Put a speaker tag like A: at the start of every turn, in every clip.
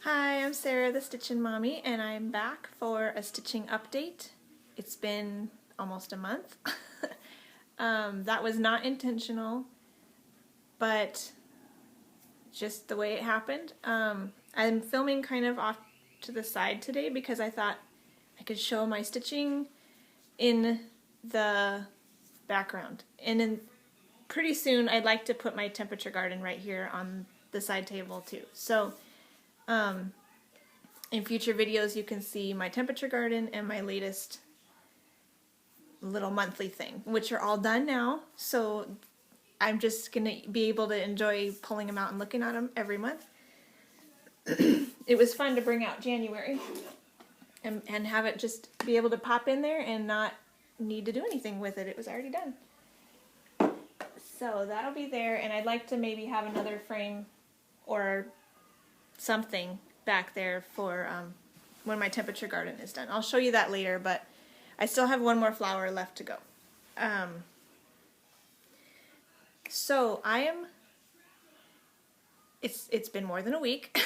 A: Hi, I'm Sarah, the Stitchin' Mommy, and I'm back for a stitching update. It's been almost a month. That was not intentional, but just the way it happened. I'm filming kind of off to the side today because I thought I could show my stitching in the background. And then pretty soon I'd like to put my temperature garden right here on the side table too. So in future videos you can see my temperature garden and my latest little monthly thing, which are all done now. So I'm just going to be able to enjoy pulling them out and looking at them every month. It was fun to bring out January and have it just be able to pop in there and not need to do anything with it. It was already done. So that'll be there, and I'd like to maybe have another frame or something back there for when my temperature garden is done. I'll show you that later, but I still have one more flower left to go. So it's been more than a week,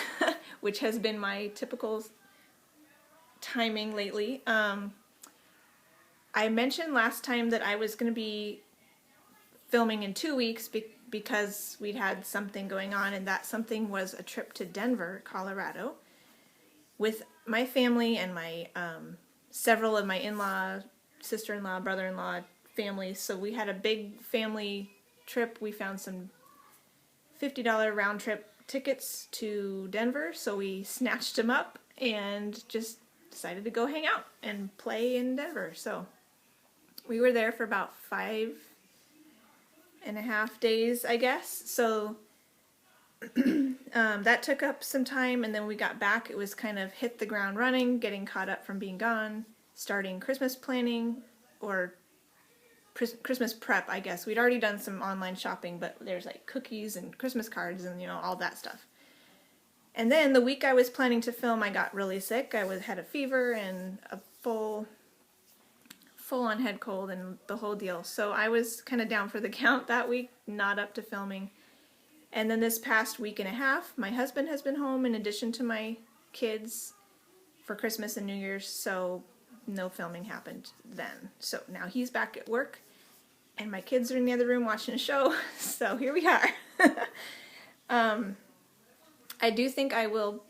A: which has been my typical timing lately. I mentioned last time that I was going to be filming in 2 weeks because we'd had something going on, and that something was a trip to Denver, Colorado, with my family and my several of my in-law, sister-in-law, brother-in-law families. So we had a big family trip. We found some $50 round-trip tickets to Denver, so we snatched them up and just decided to go hang out and play in Denver. So we were there for about 5.5 days, I guess. So that took up some time, and then we got back. It was kind of hit the ground running, getting caught up from being gone, starting Christmas planning, or Christmas prep, I guess. We'd already done some online shopping, but there's like cookies and Christmas cards and, you know, all that stuff. And then the week I was planning to film, I got really sick. I had a fever and a full-on head cold and the whole deal. So I was kind of down for the count that week, not up to filming. And then this past week and a half, my husband has been home in addition to my kids for Christmas and New Year's, so no filming happened then. So now he's back at work, and my kids are in the other room watching a show, so here we are. I do think I will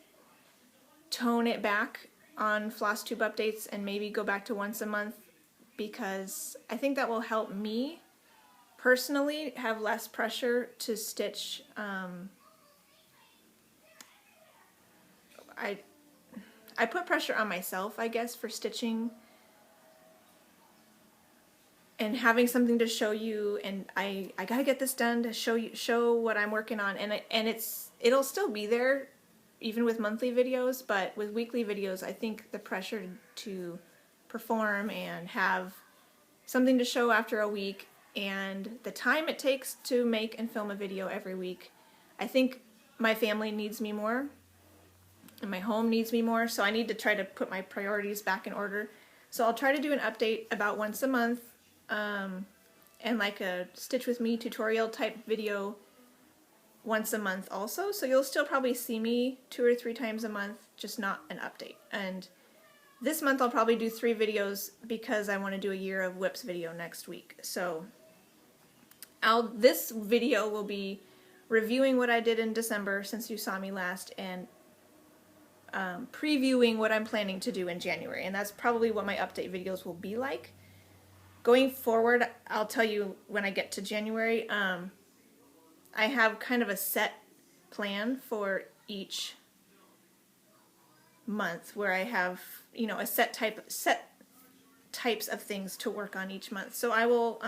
A: tone it back on Flosstube updates and maybe go back to once a month, because I think that will help me personally have less pressure to stitch. I put pressure on myself, I guess, for stitching and having something to show you, and I gotta get this done to show what I'm working on, and it'll still be there even with monthly videos, but with weekly videos I think the pressure to perform and have something to show after a week, and the time it takes to make and film a video every week, I think my family needs me more and my home needs me more, so I need to try to put my priorities back in order. So I'll try to do an update about once a month, and like a Stitch With Me tutorial type video once a month also, so you'll still probably see me 2 or 3 times a month, just not an update. And this month I'll probably do 3 videos because I want to do a year of whips video next week. So this video will be reviewing what I did in December since you saw me last, and previewing what I'm planning to do in January, and that's probably what my update videos will be like. Going forward, I'll tell you when I get to January. I have kind of a set plan for each month where I have, you know, a set types of things to work on each month. So I will,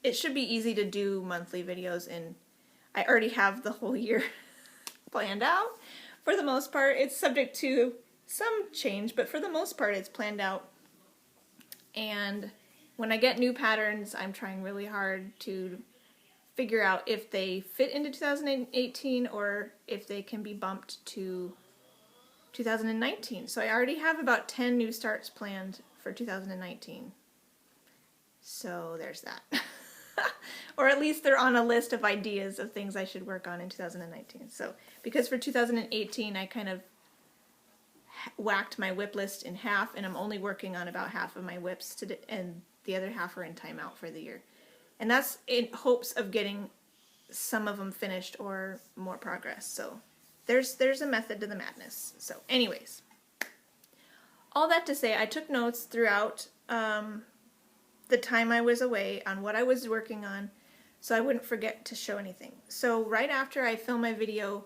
A: it should be easy to do monthly videos, and I already have the whole year planned out. For the most part, it's subject to some change, but for the most part it's planned out. And when I get new patterns, I'm trying really hard to figure out if they fit into 2018 or if they can be bumped to 2019. So I already have about 10 new starts planned for 2019. So there's that. Or at least they're on a list of ideas of things I should work on in 2019. So because for 2018 I kind of whacked my whip list in half, and I'm only working on about half of my whips today, and the other half are in timeout for the year. And that's in hopes of getting some of them finished or more progress. So there's a method to the madness. So anyways, all that to say, I took notes throughout the time I was away on what I was working on, so I wouldn't forget to show anything. So right after I filmed my video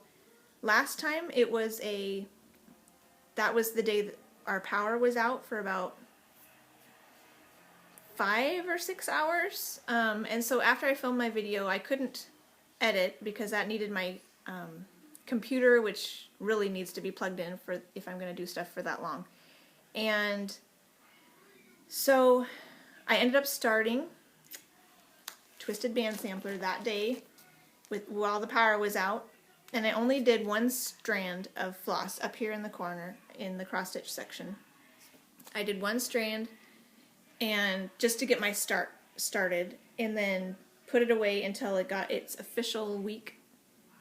A: last time, that was the day that our power was out for about 5 or 6 hours. And so after I filmed my video, I couldn't edit because that needed my computer, which really needs to be plugged in for if I'm going to do stuff for that long. And so I ended up starting Twisted Band Sampler that day while the power was out, and I only did one strand of floss up here in the corner in the cross stitch section. I did one strand and just to get my started, and then put it away until it got its official week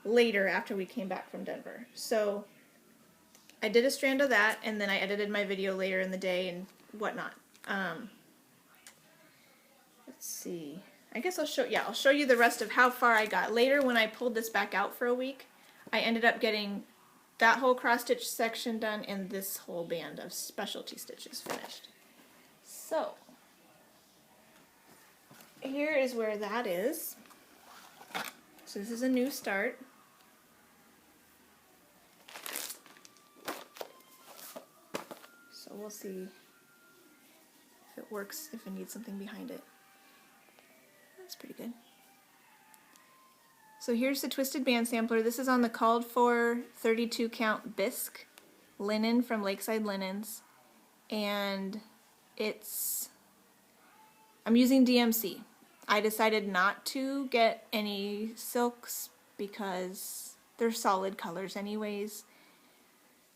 A: later after we came back from Denver. So I did a strand of that, and then I edited my video later in the day and whatnot. Let's see. I guess I'll show you the rest of how far I got. Later, when I pulled this back out for a week, I ended up getting that whole cross stitch section done and this whole band of specialty stitches finished. So here is where that is. So this is a new start. So we'll see if it works, if it needs something behind it. That's pretty good. So here's the Twisted Band Sampler. This is on the called for 32 count bisque linen from Lakeside Linens, and I'm using DMC. I decided not to get any silks because they're solid colors anyways.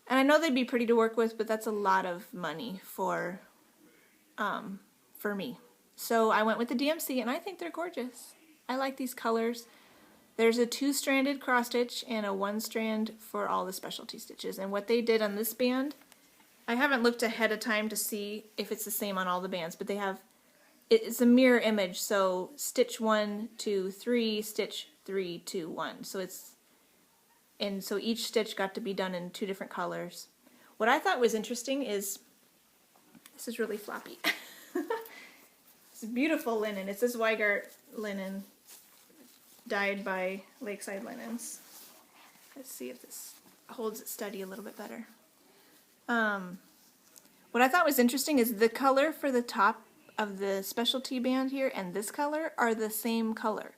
A: And I know they'd be pretty to work with, but that's a lot of money for me. So I went with the DMC, and I think they're gorgeous. I like these colors. There's a 2-stranded cross stitch and a 1-strand for all the specialty stitches. And what they did on this band, I haven't looked ahead of time to see if it's the same on all the bands, but it's a mirror image, so stitch 1, 2, 3, stitch 3, 2, 1. So each stitch got to be done in 2 different colors. What I thought was interesting is, this is really floppy. It's beautiful linen. It's this Weigart linen dyed by Lakeside Linens. Let's see if this holds it steady a little bit better. What I thought was interesting is the color for the top of the specialty band here and this color are the same color.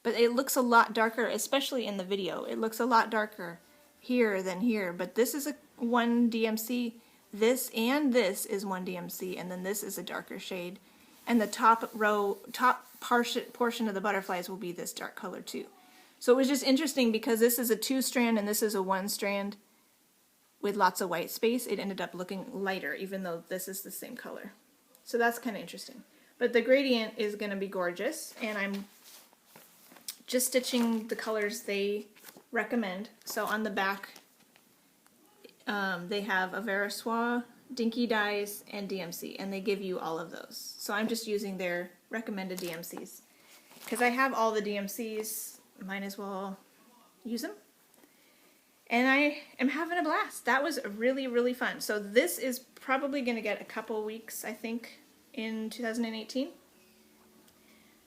A: But it looks a lot darker, especially in the video. It looks a lot darker here than here. But this is one DMC. This and this is one DMC. And then this is a darker shade. And the top portion of the butterflies will be this dark color too. So it was just interesting because this is a 2-strand and this is a 1-strand with lots of white space. It ended up looking lighter even though this is the same color. So that's kind of interesting. But the gradient is going to be gorgeous, and I'm just stitching the colors they recommend. So on the back they have a Verissois, Dinky Dyes, and DMC, and they give you all of those. So I'm just using their recommended DMCs. Because I have all the DMCs, might as well use them. And I am having a blast. That was really, really fun. So this is probably going to get a couple weeks, I think, in 2018.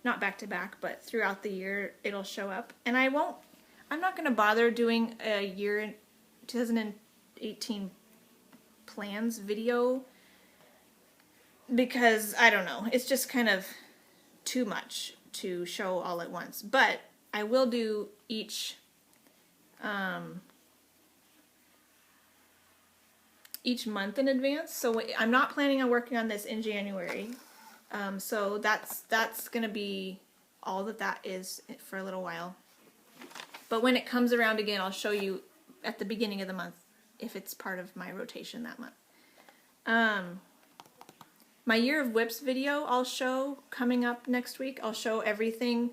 A: Not back to back, but throughout the year it'll show up. And I'm not going to bother doing a year in 2018 plans video because, I don't know, it's just kind of too much to show all at once. But I will do each month in advance. So I'm not planning on working on this in January. So that's going to be all that is for a little while. But when it comes around again, I'll show you at the beginning of the month if it's part of my rotation that month. My Year of Whips video I'll show coming up next week. I'll show everything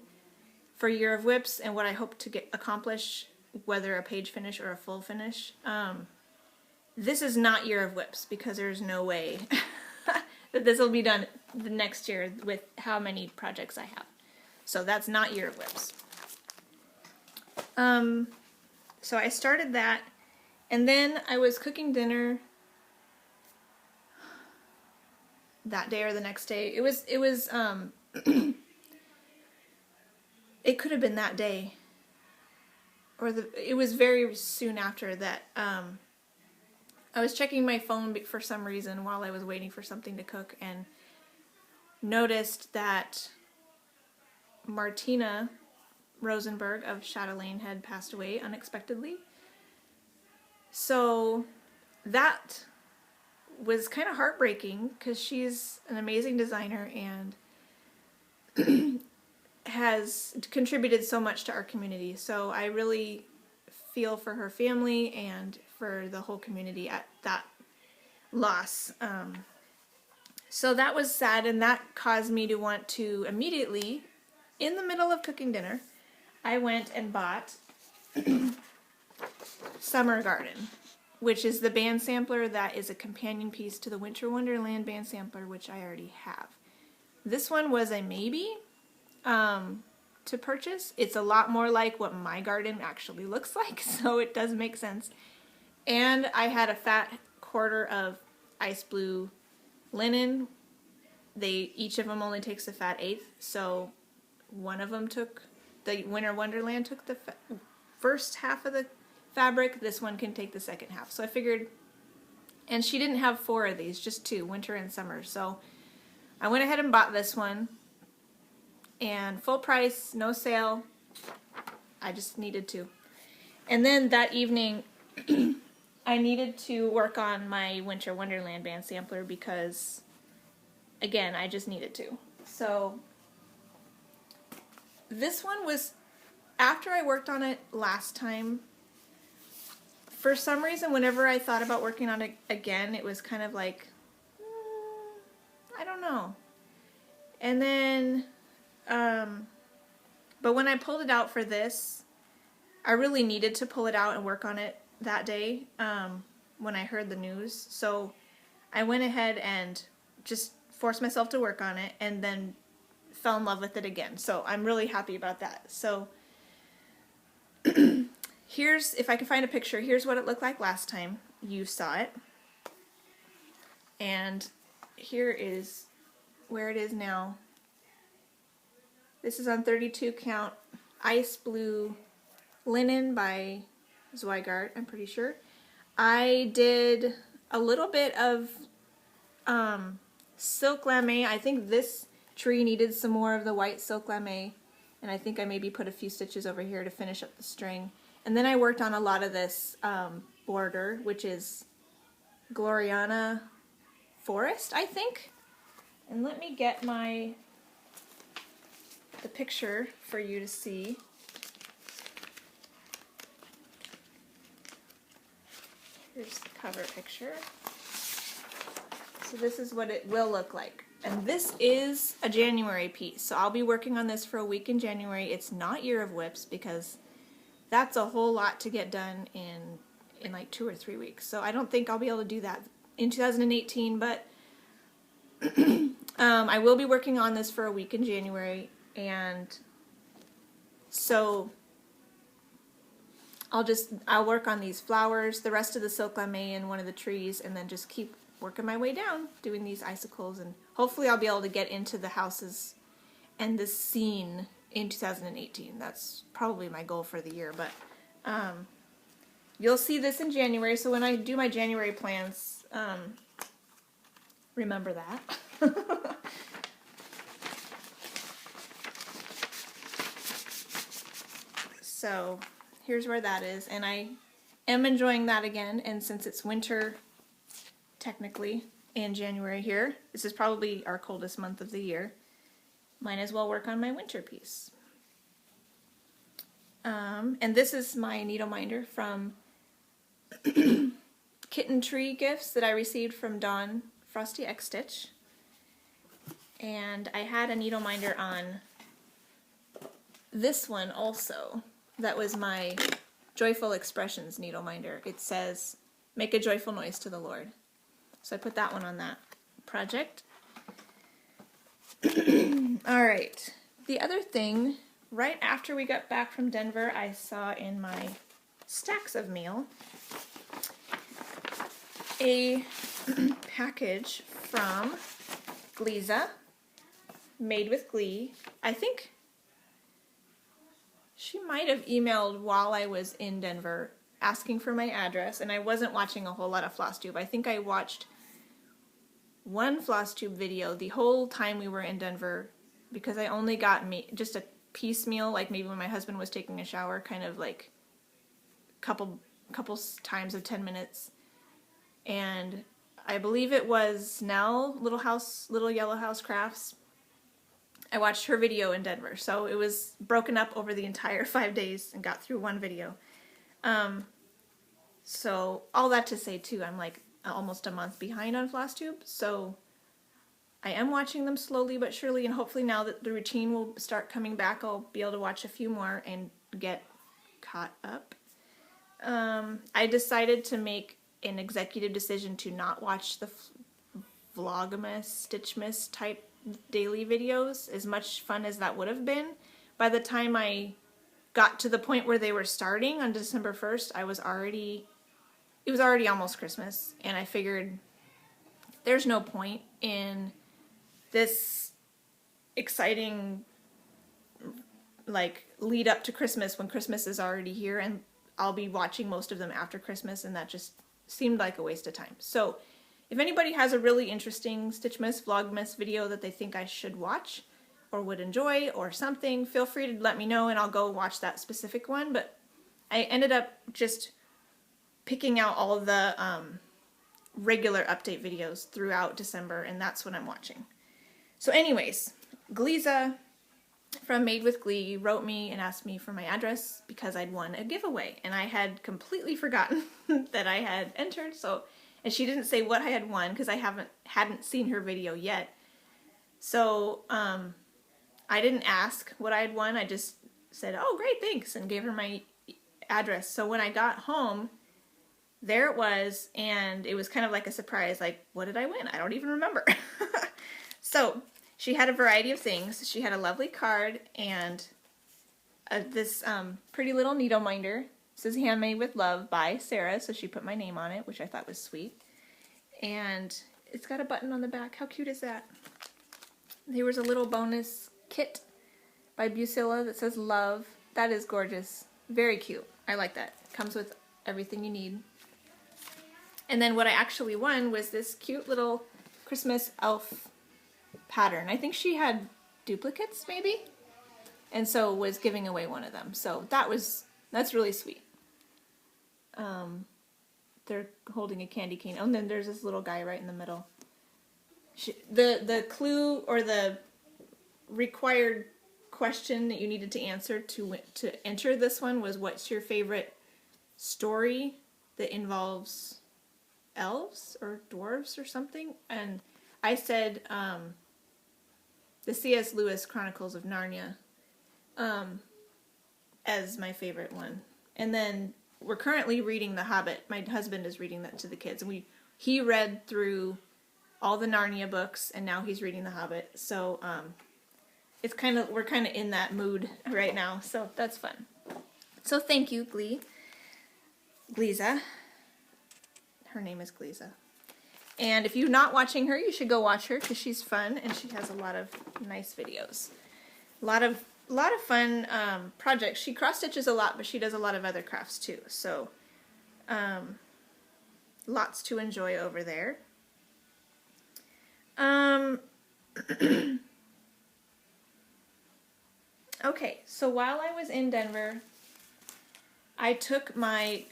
A: for Year of Whips and what I hope to accomplish, whether a page finish or a full finish. this is not Year of Whips, because there's no way that this will be done the next year with how many projects I have. So that's not Year of Whips. So I started that, and then I was cooking dinner that day or the next day. It was it could have been that day, or it was very soon after that. I was checking my phone for some reason while I was waiting for something to cook, and noticed that Martina Rosenberg of Chatelaine had passed away unexpectedly. So that was kind of heartbreaking, because she's an amazing designer and has contributed so much to our community. So I really feel for her family and for the whole community at that loss. So that was sad, and that caused me to want to immediately, in the middle of cooking dinner, I went and bought Summer Garden, which is the band sampler that is a companion piece to the Winter Wonderland band sampler, which I already have. This one was a maybe to purchase. It's a lot more like what my garden actually looks like, so it does make sense. And I had a fat quarter of ice blue linen. Each of them only takes a fat eighth, so one of them took, the Winter Wonderland took the first half of the fabric. This one can take the second half. So I figured, and she didn't have 4 of these, just 2, winter and summer. So I went ahead and bought this one, and full price, no sale. I just needed to. And then that evening, I needed to work on my Winter Wonderland band sampler because, again, I just needed to. So this one was, after I worked on it last time, for some reason, whenever I thought about working on it again, it was kind of like, I don't know. And then, but when I pulled it out for this, I really needed to pull it out and work on it that day when I heard the news. So I went ahead and just forced myself to work on it, and then fell in love with it again. So I'm really happy about that. So here's, if I can find a picture, here's what it looked like last time you saw it. And here is where it is now. This is on 32 count ice blue linen by Zweigart, I'm pretty sure. I did a little bit of silk lame. I think this tree needed some more of the white silk lame, and I think I maybe put a few stitches over here to finish up the string. And then I worked on a lot of this border, which is Gloriana Forest, I think. And let me get the picture for you to see. Here's the cover picture. So this is what it will look like. And this is a January piece, so I'll be working on this for a week in January. It's not Year of Whips, because that's a whole lot to get done in like 2 or 3 weeks. So I don't think I'll be able to do that in 2018, but I will be working on this for a week in January, and so I'll work on these flowers, the rest of the silk lame and one of the trees, and then just keep working my way down, doing these icicles, and hopefully I'll be able to get into the houses and this scene in 2018. That's probably my goal for the year, but you'll see this in January, so when I do my January plans, remember that. So here's where that is, and I am enjoying that again, and since it's winter technically in January here, this is probably our coldest month of the year, might as well work on my winter piece. And this is my needle minder from Kitten Tree gifts that I received from Dawn Frosty X Stitch. And I had a needle minder on this one also. That was my Joyful Expressions needle minder. It says make a joyful noise to the Lord. So I put that one on that project. All right. The other thing, right after we got back from Denver, I saw in my stacks of mail a package from Gliza, Made with Glee. I think she might have emailed while I was in Denver asking for my address, and I wasn't watching a whole lot of Flosstube. I think I watched one Flosstube video the whole time we were in Denver because I only got just a piecemeal, like maybe when my husband was taking a shower, kind of like couple times of 10 minutes. And I believe it was Nell, Little Yellow House Crafts. I watched her video in Denver, so it was broken up over the entire 5 days and got through one video. So all that to say too, I'm like almost a month behind on Flosstube, so I am watching them slowly but surely, and hopefully now that the routine will start coming back, I'll be able to watch a few more and get caught up. I decided to make an executive decision to not watch the Vlogmas, Stitchmas type daily videos, as much fun as that would have been. By the time I got to the point where they were starting on December 1st, it was already almost Christmas, and I figured there's no point in this exciting like lead up to Christmas when Christmas is already here, and I'll be watching most of them after Christmas, and that just seemed like a waste of time. So if anybody has a really interesting Stitchmas, Vlogmas video that they think I should watch or would enjoy or something, feel free to let me know and I'll go watch that specific one. But I ended up just picking out all of the regular update videos throughout December, and that's what I'm watching. So anyways, Gliza from Made with Glee wrote me and asked me for my address because I'd won a giveaway, and I had completely forgotten that I had entered. So, and she didn't say what I had won because I hadn't seen her video yet. So I didn't ask what I had won. I just said, "Oh, great, thanks," and gave her my address. So when I got home, there it was, and it was kind of like a surprise. Like, what did I win? I don't even remember. So she had a variety of things. She had a lovely card and this pretty little needle minder. It says "Handmade with Love" by Sarah, so she put my name on it, which I thought was sweet. And it's got a button on the back. How cute is that? There was a little bonus kit by Busilla that says "Love." That is gorgeous. Very cute. I like that. Comes with everything you need. And then what I actually won was this cute little Christmas elf pattern. I think she had duplicates maybe, and so was giving away one of them. So that's really sweet. They're holding a candy cane. Oh, and then there's this little guy right in the middle. The clue or the required question that you needed to answer to enter this one was, what's your favorite story that involves elves or dwarves or something? And I said the C.S. Lewis Chronicles of Narnia as my favorite one. And then we're currently reading The Hobbit. My husband is reading that to the kids. And he read through all the Narnia books, and now he's reading The Hobbit. So we're kind of in that mood right now. So that's fun. So thank you, Gliza. Her name is Gliza. And if you're not watching her, you should go watch her because she's fun and she has a lot of nice videos. A lot of fun projects. She cross stitches a lot, but she does a lot of other crafts too. So lots to enjoy over there. Okay, so while I was in Denver, I took my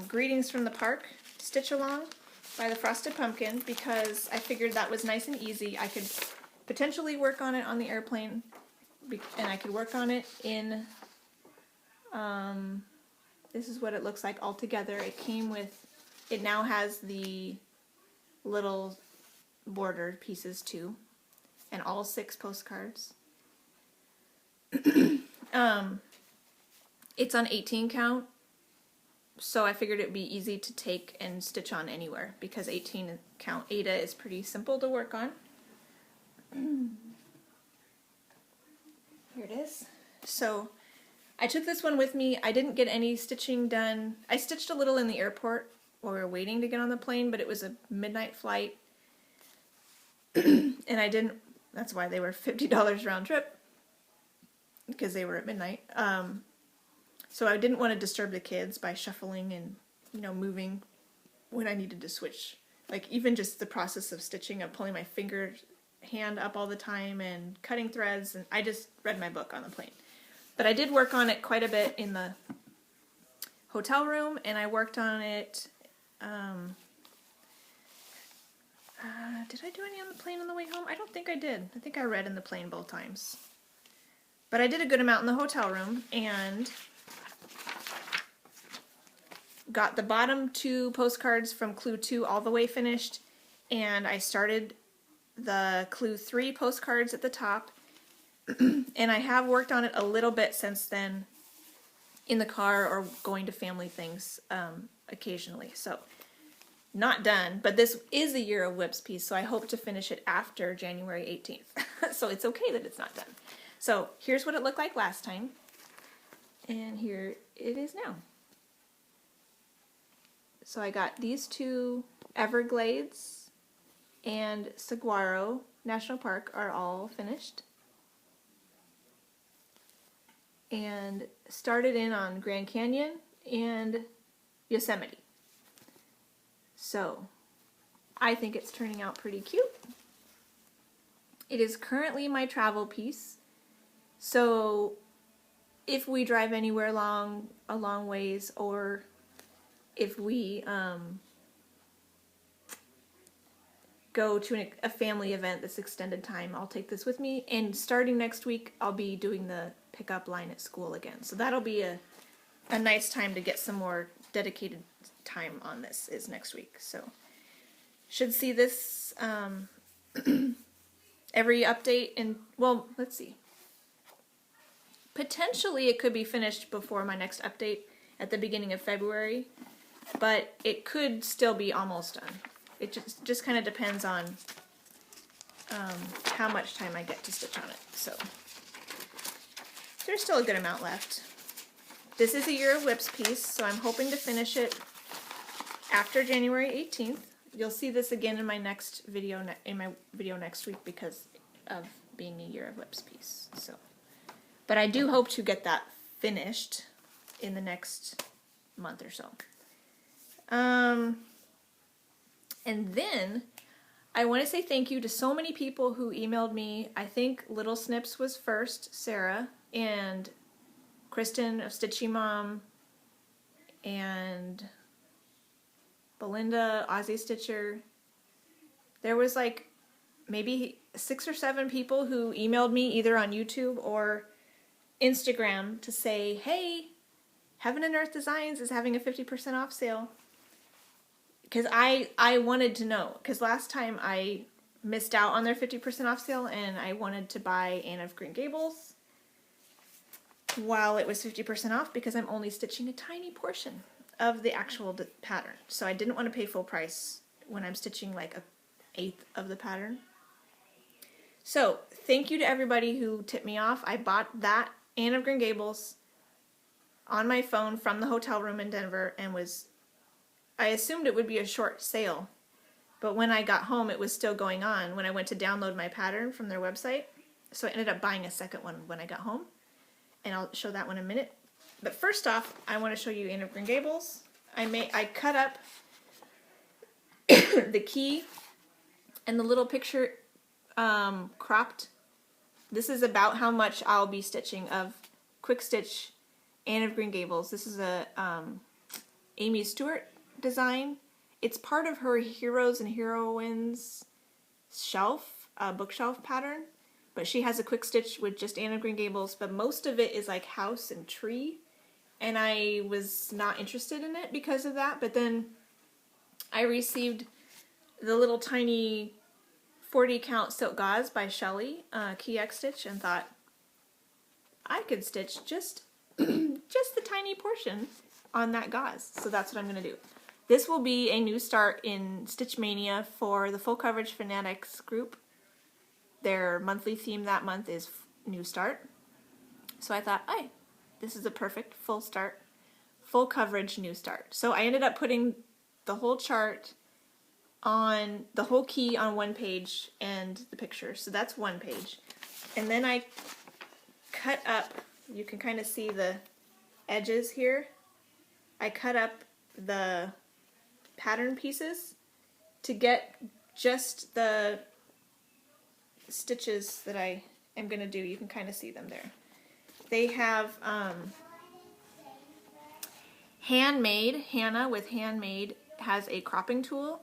A: Greetings from the Park stitch along by the Frosted Pumpkin because I figured that was nice and easy. I could potentially work on it on the airplane, and I could work on it in, this is what it looks like all together. It now has the little border pieces too, and all 6 postcards. It's on 18 count, so I figured it would be easy to take and stitch on anywhere because 18 count Ada is pretty simple to work on. Here it is. So I took this one with me. I didn't get any stitching done. I stitched a little in the airport while we were waiting to get on the plane, but it was a midnight flight. And I didn't, that's why they were $50 round trip, because they were at midnight. So I didn't want to disturb the kids by shuffling and, you know, moving when I needed to switch. Like even just the process of stitching, of pulling my hand up all the time and cutting threads, and I just read my book on the plane. But I did work on it quite a bit in the hotel room, and I worked on it, did I do any on the plane on the way home? I don't think I did. I think I read in the plane both times. But I did a good amount in the hotel room, and got the bottom 2 postcards from Clue 2 all the way finished, and I started the Clue 3 postcards at the top, and I have worked on it a little bit since then in the car or going to family things occasionally. So not done, but this is a Year of Whips piece, so I hope to finish it after January 18th. So it's okay that it's not done. So here's what it looked like last time, and here it is now. So I got these 2 Everglades and Saguaro National Park are all finished. And started in on Grand Canyon and Yosemite. So I think it's turning out pretty cute. It is currently my travel piece. So if we drive anywhere a long ways, or if we go to a family event that's extended time, I'll take this with me. And starting next week, I'll be doing the pickup line at school again. So that'll be a nice time to get some more dedicated time on this, is next week. So should see this every update, and well, let's see. Potentially it could be finished before my next update at the beginning of February, but it could still be almost done. It just kind of depends on how much time I get to stitch on it. So there's still a good amount left. This is a Year of Whips piece, so I'm hoping to finish it after January 18th. You'll see this again in my next video, next week, because of being a Year of Whips piece. So, but I do hope to get that finished in the next month or so. And then I want to say thank you to so many people who emailed me. I think Little Snips was first, Sarah, and Kristen of Stitchy Mom, and Belinda, Aussie Stitcher. There was like maybe 6 or 7 people who emailed me either on YouTube or Instagram to say, hey, Heaven and Earth Designs is having a 50% off sale. Because I wanted to know, because last time I missed out on their 50% off sale, and I wanted to buy Anne of Green Gables while it was 50% off, because I'm only stitching a tiny portion of the actual pattern. So I didn't want to pay full price when I'm stitching like 1/8 of the pattern. So thank you to everybody who tipped me off. I bought that Anne of Green Gables on my phone from the hotel room in Denver, and I assumed it would be a short sale, but when I got home it was still going on when I went to download my pattern from their website. So I ended up buying a second one when I got home, and I'll show that one in a minute. But first off, I want to show you Anne of Green Gables. I cut up the key and the little picture cropped. This is about how much I'll be stitching of Quick Stitch Anne of Green Gables. This is a Amy Stewart design. It's part of her Heroes and Heroines shelf, bookshelf pattern, but she has a quick stitch with just Anne of Green Gables, but most of it is like house and tree, and I was not interested in it because of that. But then I received the little tiny 40 count silk gauze by Shelley, Key X Stitch, and thought I could stitch just the tiny portion on that gauze. So that's what I'm going to do. This will be a new start in Stitch Mania for the Full Coverage Fanatics group. Their monthly theme that month is New Start. So I thought, hey, this is a perfect full coverage New Start. So I ended up putting the whole chart on, the whole key on one page and the picture. So that's one page. And then I cut up, you can kind of see the edges here. I cut up the pattern pieces to get just the stitches that I am going to do. You can kind of see them there. They have Handmade, Hannah with Handmade has a cropping tool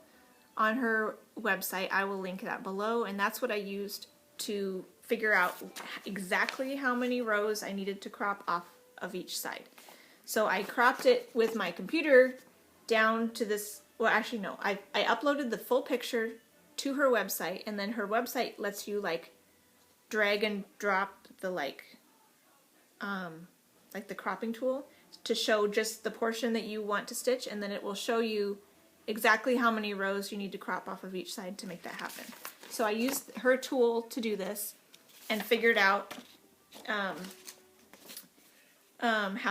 A: on her website. I will link that below, and that's what I used to figure out exactly how many rows I needed to crop off of each side. So I cropped it with my computer down to this, well actually no, I uploaded the full picture to her website, and then her website lets you like drag and drop the like the cropping tool to show just the portion that you want to stitch, and then it will show you exactly how many rows you need to crop off of each side to make that happen. So I used her tool to do this and figured out how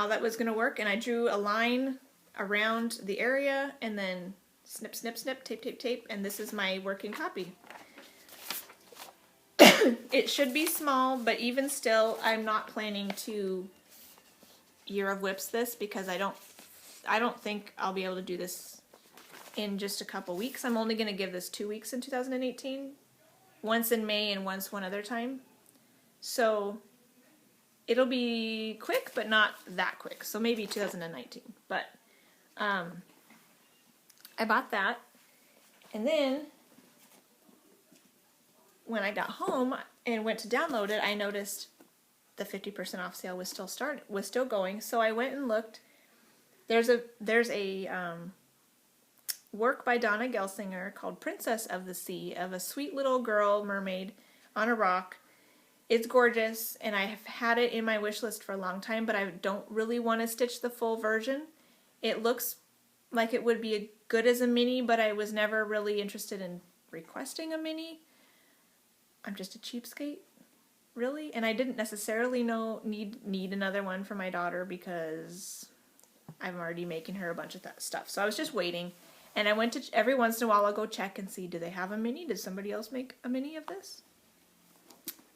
A: that was going to work, and I drew a line around the area and then snip, snip, snip, tape, tape, tape, and this is my working copy. It should be small, but even still, I'm not planning to Year of Whips this because I don't think I'll be able to do this in just a couple weeks. I'm only going to give this 2 weeks in 2018, once in May and once one other time. So it'll be quick, but not that quick. So maybe 2019. But I bought that, and then when I got home and went to download it, I noticed the 50% off sale was still going. So I went and looked. There's a work by Donna Gelsinger called Princess of the Sea, of a sweet little girl mermaid on a rock. It's gorgeous, and I have had it in my wish list for a long time, but I don't really want to stitch the full version. It looks like it would be good as a mini, but I was never really interested in requesting a mini. I'm just a cheapskate, really, and I didn't necessarily need another one for my daughter because I'm already making her a bunch of that stuff. So I was just waiting, and I went to, every once in a while I'll go check and see, do they have a mini? Did somebody else make a mini of this?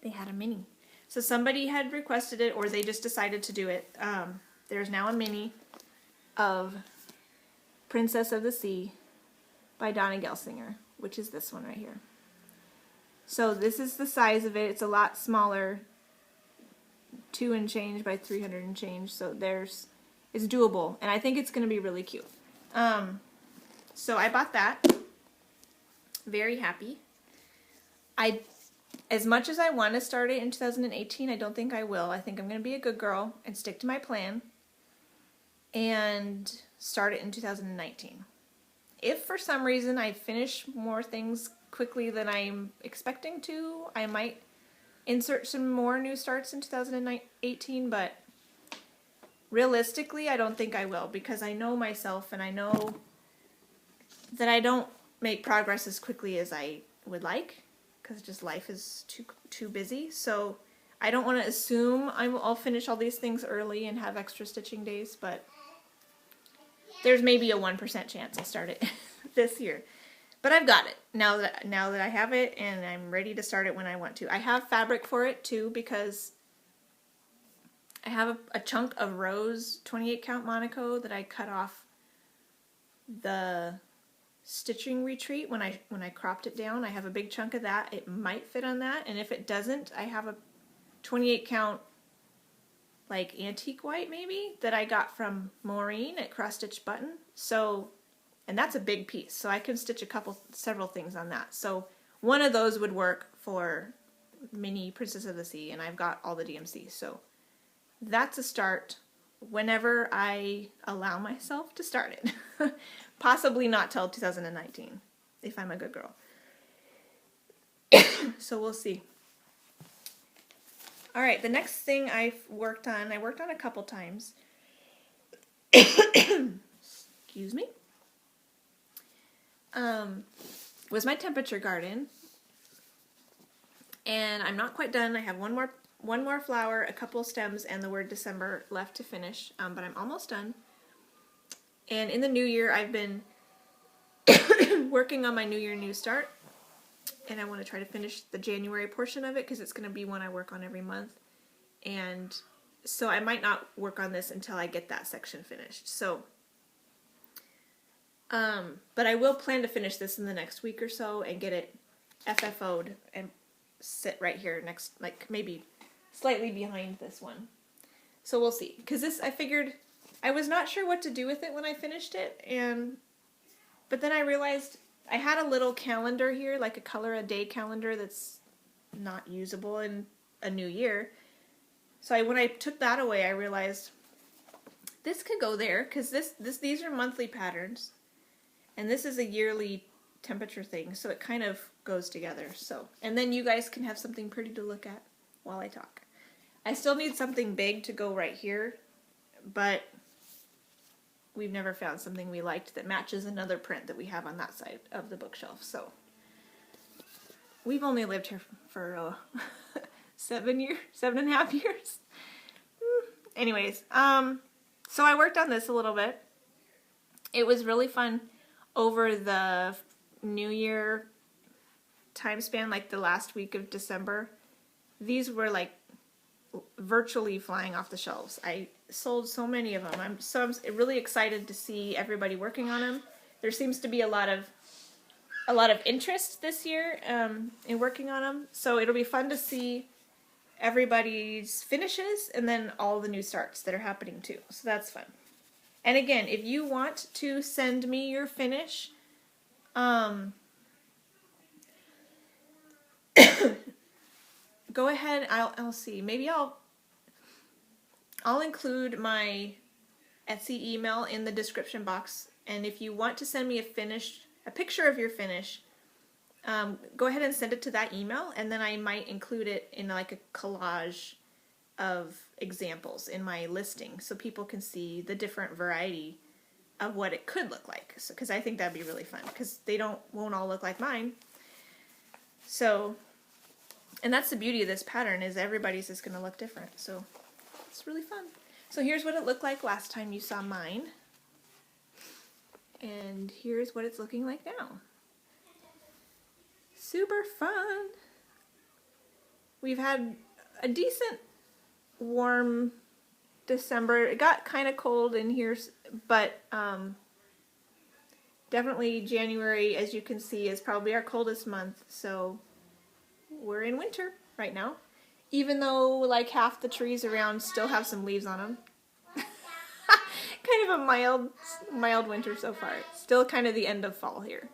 A: They had a mini. So somebody had requested it, or they just decided to do it. There's now a mini of Princess of the Sea by Donna Gelsinger, which is this one right here. So this is the size of it. It's a lot smaller, 2 and change by 300 and change. So it's doable, and I think it's going to be really cute. So I bought that. Very happy. As much as I want to start it in 2018, I don't think I will. I think I'm going to be a good girl and stick to my plan and start it in 2019. If for some reason I finish more things quickly than I'm expecting to, I might insert some more new starts in 2018, but realistically I don't think I will, because I know myself and I know that I don't make progress as quickly as I would like, because just life is too busy. So I don't want to assume I'll finish all these things early and have extra stitching days, but there's maybe a 1% chance I'll start it this year. But I've got it now that I have it, and I'm ready to start it when I want to. I have fabric for it too, because I have a chunk of rose 28 count Monaco that I cut off the stitching retreat when I cropped it down. I have a big chunk of that. It might fit on that, and if it doesn't, I have a 28 count like antique white maybe that I got from Maureen at Cross Stitch Button. So, and that's a big piece, so I can stitch several things on that. So one of those would work for mini Princess of the Sea, and I've got all the DMC. So that's a start whenever I allow myself to start it. Possibly not till 2019, if I'm a good girl. So we'll see. Alright, the next thing I worked on a couple times, excuse me, was my temperature garden. And I'm not quite done. I have one more flower, a couple stems, and the word December left to finish, but I'm almost done. And in the new year, I've been working on my New Year New Start, and I want to try to finish the January portion of it because it's going to be one I work on every month. And so I might not work on this until I get that section finished. So, but I will plan to finish this in the next week or so and get it FFO'd and sit right here next, like maybe slightly behind this one. So we'll see. Because this, I figured, I was not sure what to do with it when I finished it, but then I realized I had a little calendar here, like a color a day calendar that's not usable in a new year. So when I took that away, I realized this could go there, because these are monthly patterns, and this is a yearly temperature thing, so it kind of goes together. So, and then you guys can have something pretty to look at while I talk. I still need something big to go right here, but we've never found something we liked that matches another print that we have on that side of the bookshelf. So we've only lived here for 7.5 years. Anyways, so I worked on this a little bit. It was really fun over the New Year time span, like the last week of December. These were like virtually flying off the shelves. I sold so many of them. I'm really excited to see everybody working on them. There seems to be a lot of interest this year in working on them. So it'll be fun to see everybody's finishes and then all the new starts that are happening too. So that's fun. And again, if you want to send me your finish, go ahead. I'll see. Maybe I'll include my Etsy email in the description box. And if you want to send me a picture of your finish, go ahead and send it to that email, and then I might include it in like a collage of examples in my listing so people can see the different variety of what it could look like. So, because I think that'd be really fun, because they won't all look like mine. So, and that's the beauty of this pattern, is everybody's is going to look different. So it's really fun. So here's what it looked like last time you saw mine. And here's what it's looking like now. Super fun. We've had a decent warm December. It got kind of cold in here, but definitely January, as you can see, is probably our coldest month. So we're in winter right now, even though like half the trees around still have some leaves on them. Kind of a mild winter so far. Still kind of the end of fall here.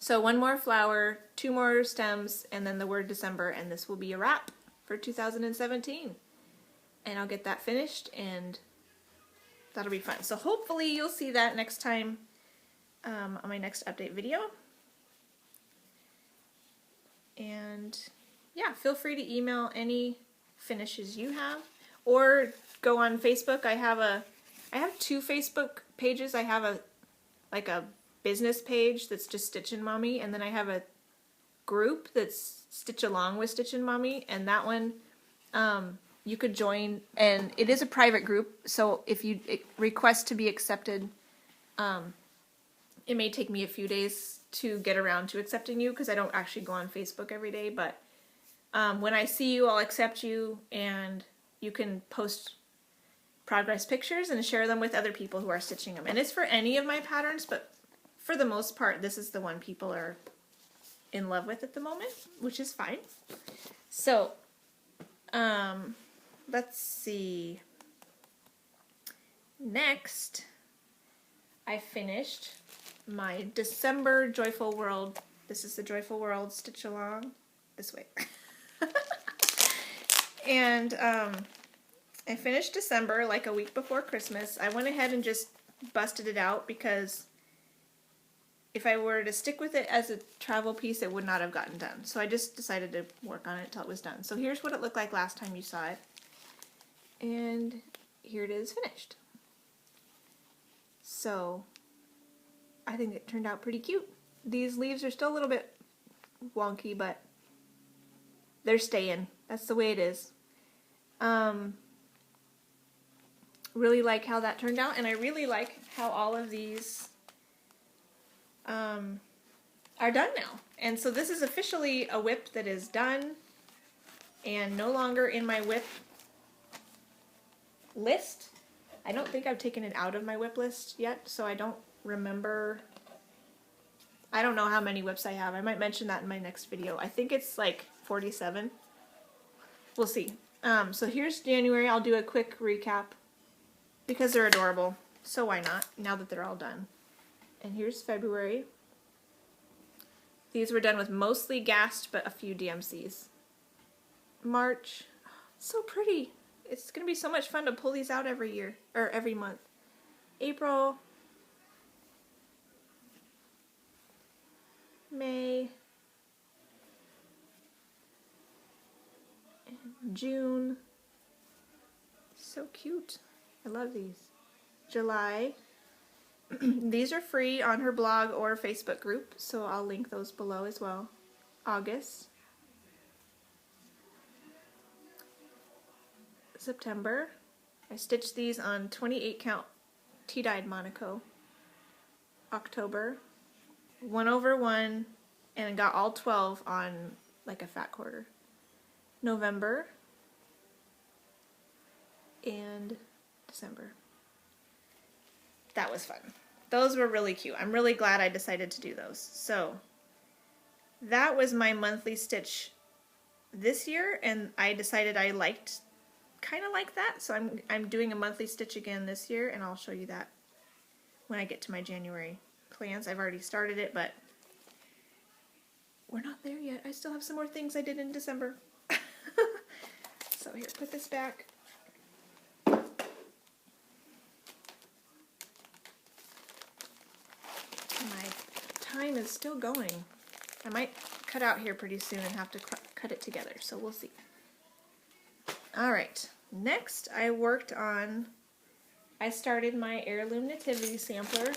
A: So one more flower, 2 more stems, and then the word December, and this will be a wrap for 2017. And I'll get that finished, and that'll be fun. So hopefully you'll see that next time on my next update video. And yeah, feel free to email any finishes you have, or go on Facebook. I have 2 Facebook pages. I have a business page that's just Stitchin' Mommy, and then I have a group that's Stitch Along with Stitchin' Mommy, and that one you could join, and it is a private group, so if you request to be accepted, it may take me a few days to get around to accepting you, because I don't actually go on Facebook every day, but when I see you, I'll accept you, and you can post progress pictures and share them with other people who are stitching them. And it's for any of my patterns, but for the most part, this is the one people are in love with at the moment, which is fine. So, let's see. Next, I finished my December Joyful World. This is the Joyful World Stitch Along. This way. And, I finished December like a week before Christmas. I went ahead and just busted it out, because if I were to stick with it as a travel piece, it would not have gotten done. So I just decided to work on it until it was done. So here's what it looked like last time you saw it. And here it is finished. So I think it turned out pretty cute. These leaves are still a little bit wonky, but they're staying. That's the way it is. Really like how that turned out, and I really like how all of these are done now. And so this is officially a whip that is done and no longer in my whip list. I don't think I've taken it out of my whip list yet, so I don't remember. I don't know how many whips I have. I might mention that in my next video. I think it's like 47. We'll see. So here's January. I'll do a quick recap because they're adorable. So why not, now that they're all done. And here's February. These were done with mostly gassed, but a few DMCs. March. So pretty. It's going to be so much fun to pull these out every year, or every month. April. May. And June. So cute. I love these. July. These are free on her blog or Facebook group, so I'll link those below as well. August. September. I stitched these on 28 count tea-dyed Monaco. October. 1/1 and got all 12 on like a fat quarter. November. And December. That was fun. Those were really cute. I'm really glad I decided to do those. So that was my monthly stitch this year, and I decided I liked kind of like that, so I'm doing a monthly stitch again this year, and I'll show you that when I get to my January plans. I've already started it, but we're not there yet. I still have some more things I did in December. So here, put this back. My time is still going. I might cut out here pretty soon and have to cut it together, so we'll see. Alright, next I started my heirloom nativity sampler.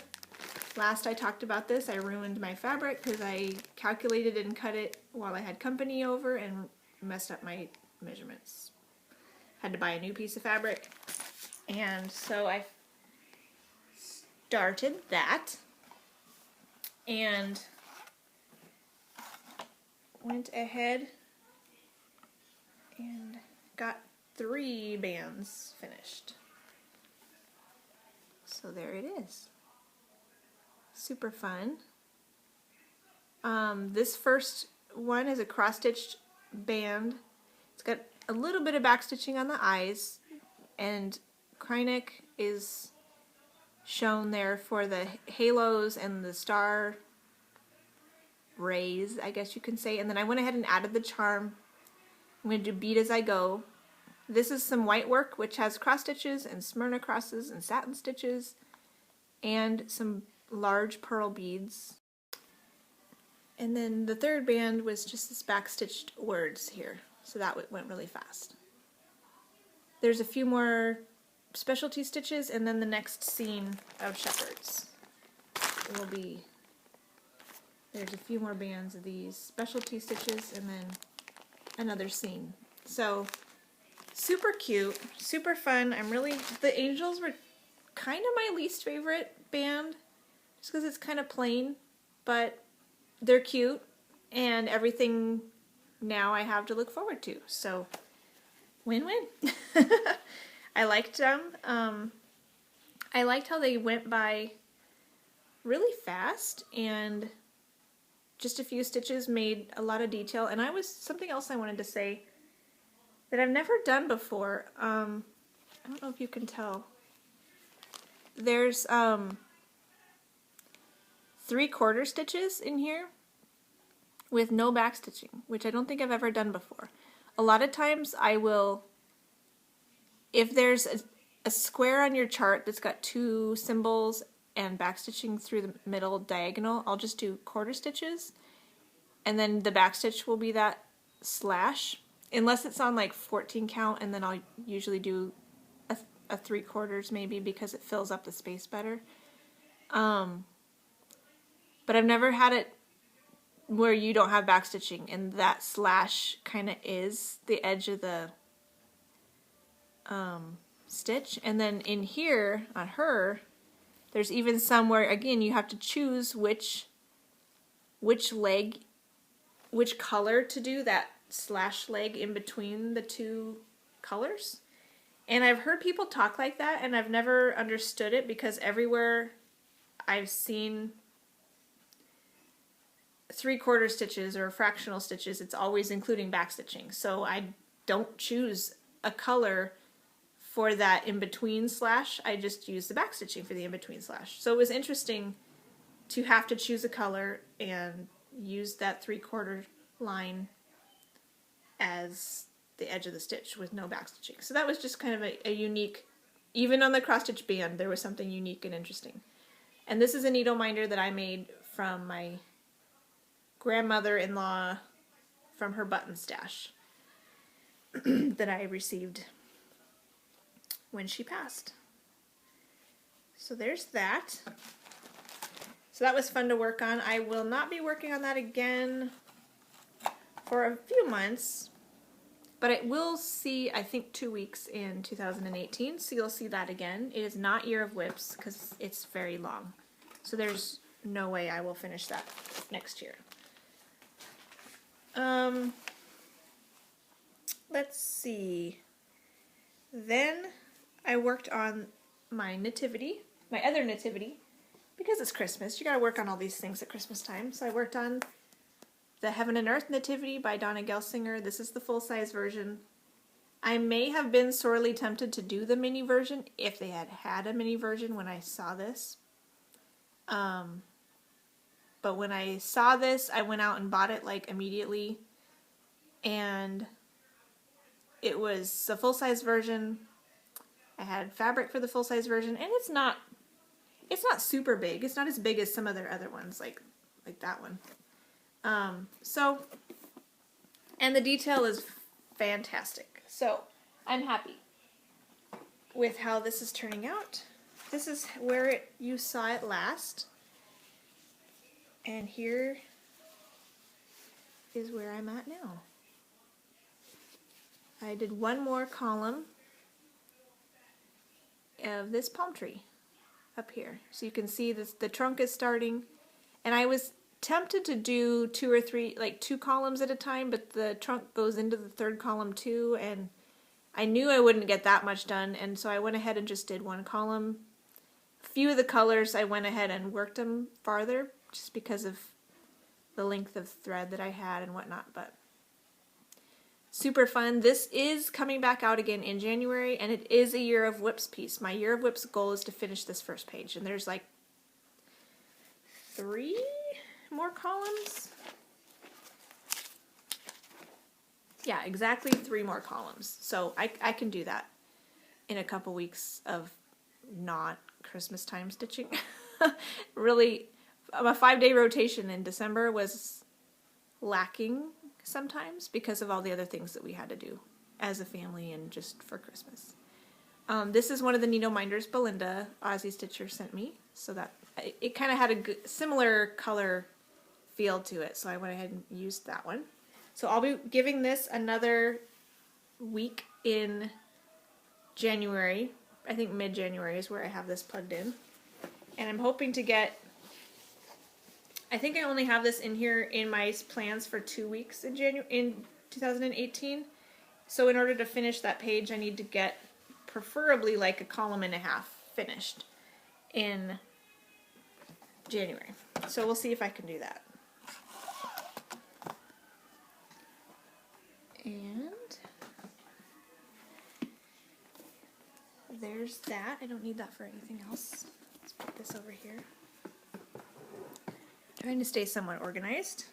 A: Last I talked about this, I ruined my fabric because I calculated and cut it while I had company over and messed up my measurements. Had to buy a new piece of fabric, and so I started that and went ahead and got 3 bands finished. So there it is. Super fun. This first one is a cross-stitched band. It's got a little bit of backstitching on the eyes, and Krynic is shown there for the halos and the star rays, I guess you can say. And then I went ahead and added the charm. I'm going to do bead as I go. This is some white work, which has cross stitches and Smyrna crosses and satin stitches and some large pearl beads. And then the third band was just this backstitched words here, so that went really fast. There's a few more specialty stitches, and then the next scene of shepherds will be, there's a few more bands of these specialty stitches and then another scene. So super cute, super fun. The angels were kind of my least favorite band just because it's kind of plain, but they're cute and everything now I have to look forward to. So win-win. I liked them. I liked how they went by really fast, and just a few stitches made a lot of detail. And something else I wanted to say that I've never done before. I don't know if you can tell. There's 3/4 stitches in here with no back stitching, which I don't think I've ever done before. A lot of times I will, if there's a square on your chart that's got 2 symbols and back stitching through the middle diagonal, I'll just do 1/4 stitches, and then the back stitch will be that slash, unless it's on like 14 count, and then I'll usually do a a 3/4 maybe because it fills up the space better. But I've never had it where you don't have backstitching and that slash kind of is the edge of the stitch. And then in here on her, there's even some where again you have to choose which leg, which color to do that slash leg in between the two colors. And I've heard people talk like that and I've never understood it because everywhere I've seen 3/4 stitches or fractional stitches, it's always including backstitching. So I don't choose a color for that in-between slash. I just use the backstitching for the in-between slash. So it was interesting to have to choose a color and use that 3/4 line as the edge of the stitch with no backstitching. So that was just kind of a unique, even on the cross stitch band, there was something unique and interesting. And this is a needle minder that I made from my grandmother-in-law from her button stash that I received when she passed. So there's that. So that was fun to work on. I will not be working on that again for a few months, but it will see, I think, 2 weeks in 2018, so you'll see that again. It is not Year of Whips because it's very long. So there's no way I will finish that next year. Let's see. Then I worked on my nativity, my other nativity, because it's Christmas. You gotta work on all these things at Christmas time. So I worked on the Heaven and Earth Nativity by Donna Gelsinger. This is the full-size version. I may have been sorely tempted to do the mini version if they had had a mini version when I saw this. But when I saw this, I went out and bought it like immediately. And it was a full-size version. I had fabric for the full-size version, and it's not super big. It's not as big as some of their other ones, like that one. And the detail is fantastic. So I'm happy with how this is turning out. This is where you saw it last. And here is where I'm at now. I did one more column of this palm tree up here. So you can see this, the trunk is starting. And I was tempted to do 2 or 3, like 2 columns at a time, but the trunk goes into the 3rd column too, and I knew I wouldn't get that much done, and so I went ahead and just did 1 column. A few of the colors I went ahead and worked them farther, just because of the length of thread that I had and whatnot, but super fun. This is coming back out again in January, and it is a Year of Whips piece. My Year of Whips goal is to finish this first page, and there's like 3 more columns. Yeah, exactly 3 more columns. So I can do that in a couple weeks of not Christmas time stitching. Really, a 5-day rotation in December was lacking sometimes because of all the other things that we had to do as a family and just for Christmas. This is one of the needle minders Belinda, Aussie Stitcher, sent me. So that it kind of had a good, similar color feel to it. So I went ahead and used that one. So I'll be giving this another week in January. I think mid-January is where I have this plugged in. And I'm hoping to get, I think I only have this in here in my plans for 2 weeks in 2018. So in order to finish that page, I need to get preferably like a column and a half finished in January. So we'll see if I can do that. And there's that. I don't need that for anything else. Let's put this over here. Trying to stay somewhat organized.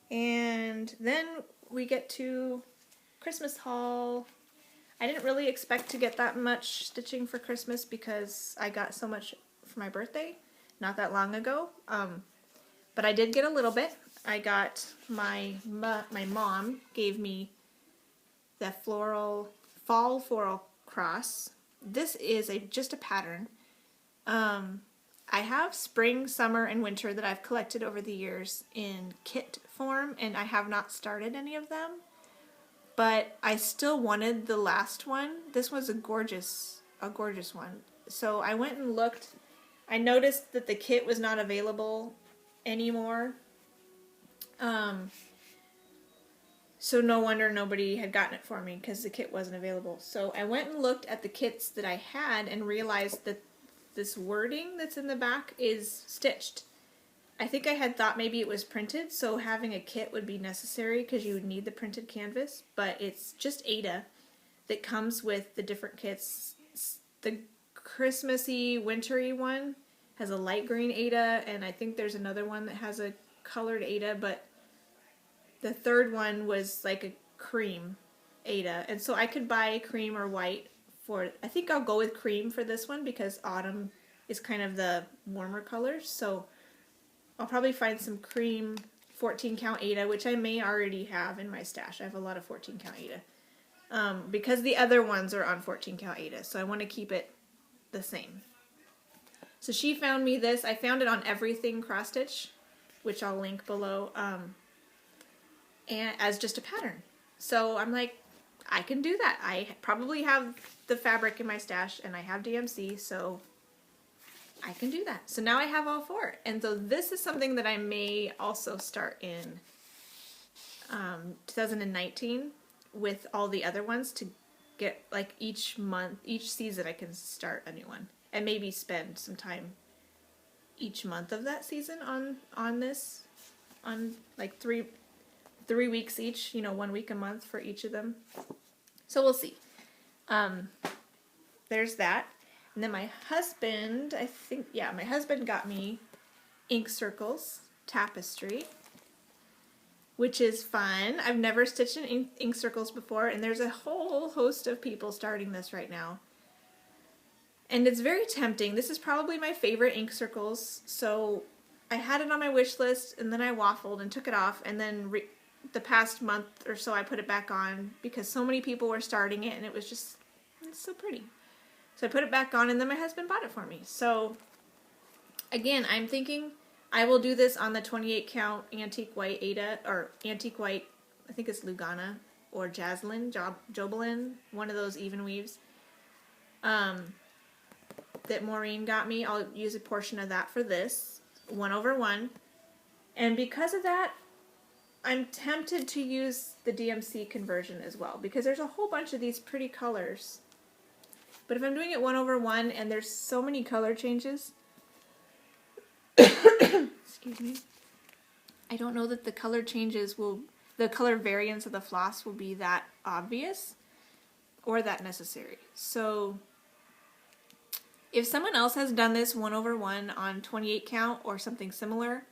A: And then we get to Christmas haul. I didn't really expect to get that much stitching for Christmas because I got so much for my birthday not that long ago. But I did get a little bit. I got my mom gave me the fall floral cross this is just a pattern. I have spring, summer, and winter that I've collected over the years in kit form, and I have not started any of them. But I still wanted the last one. This was a gorgeous one. So I went and looked. I noticed that the kit was not available anymore. So no wonder nobody had gotten it for me, because the kit wasn't available. So I went and looked at the kits that I had and realized that this wording that's in the back is stitched. I think I had thought maybe it was printed, so having a kit would be necessary because you would need the printed canvas, but it's just Aida that comes with the different kits. The Christmassy, wintry one has a light green Aida, and I think there's another one that has a colored Aida, but the third one was like a cream Aida, and so I could buy cream or white for, I think I'll go with cream for this one because autumn is kind of the warmer colors, so I'll probably find some cream 14 count Aida, which I may already have in my stash. I have a lot of 14 count Aida. Because the other ones are on 14 count Aida, so I want to keep it the same. So she found me this. I found it on Everything Cross Stitch, which I'll link below, and as just a pattern. So I'm like, I can do that. I probably have the fabric in my stash, and I have DMC, so I can do that. So now I have all four. And so this is something that I may also start in 2019 with all the other ones, to get like each month, each season I can start a new one. And maybe spend some time each month of that season on this, on like three weeks each, 1 week a month for each of them. So we'll see. There's that. And then my husband, my husband got me ink circles tapestry, which is fun. I've never stitched in ink circles before, and there's a whole host of people starting this right now. And it's very tempting. This is probably my favorite ink circles, so I had it on my wish list, and then I waffled and took it off, and then the past month or so I put it back on because so many people were starting it, and it's so pretty. So I put it back on, and then my husband bought it for me. So again, I'm thinking I will do this on the 28 count antique white Aida, or antique white, I think it's Lugana, or Jaslyn, Jobelin, one of those even weaves that Maureen got me. I'll use a portion of that for this, 1/1. And because of that, I'm tempted to use the DMC conversion as well, because there's a whole bunch of these pretty colors. But if I'm doing it 1/1 and there's so many color changes, excuse me, I don't know that the color changes the color variance of the floss will be that obvious or that necessary. So if someone else has done this 1/1 on 28 count or something similar,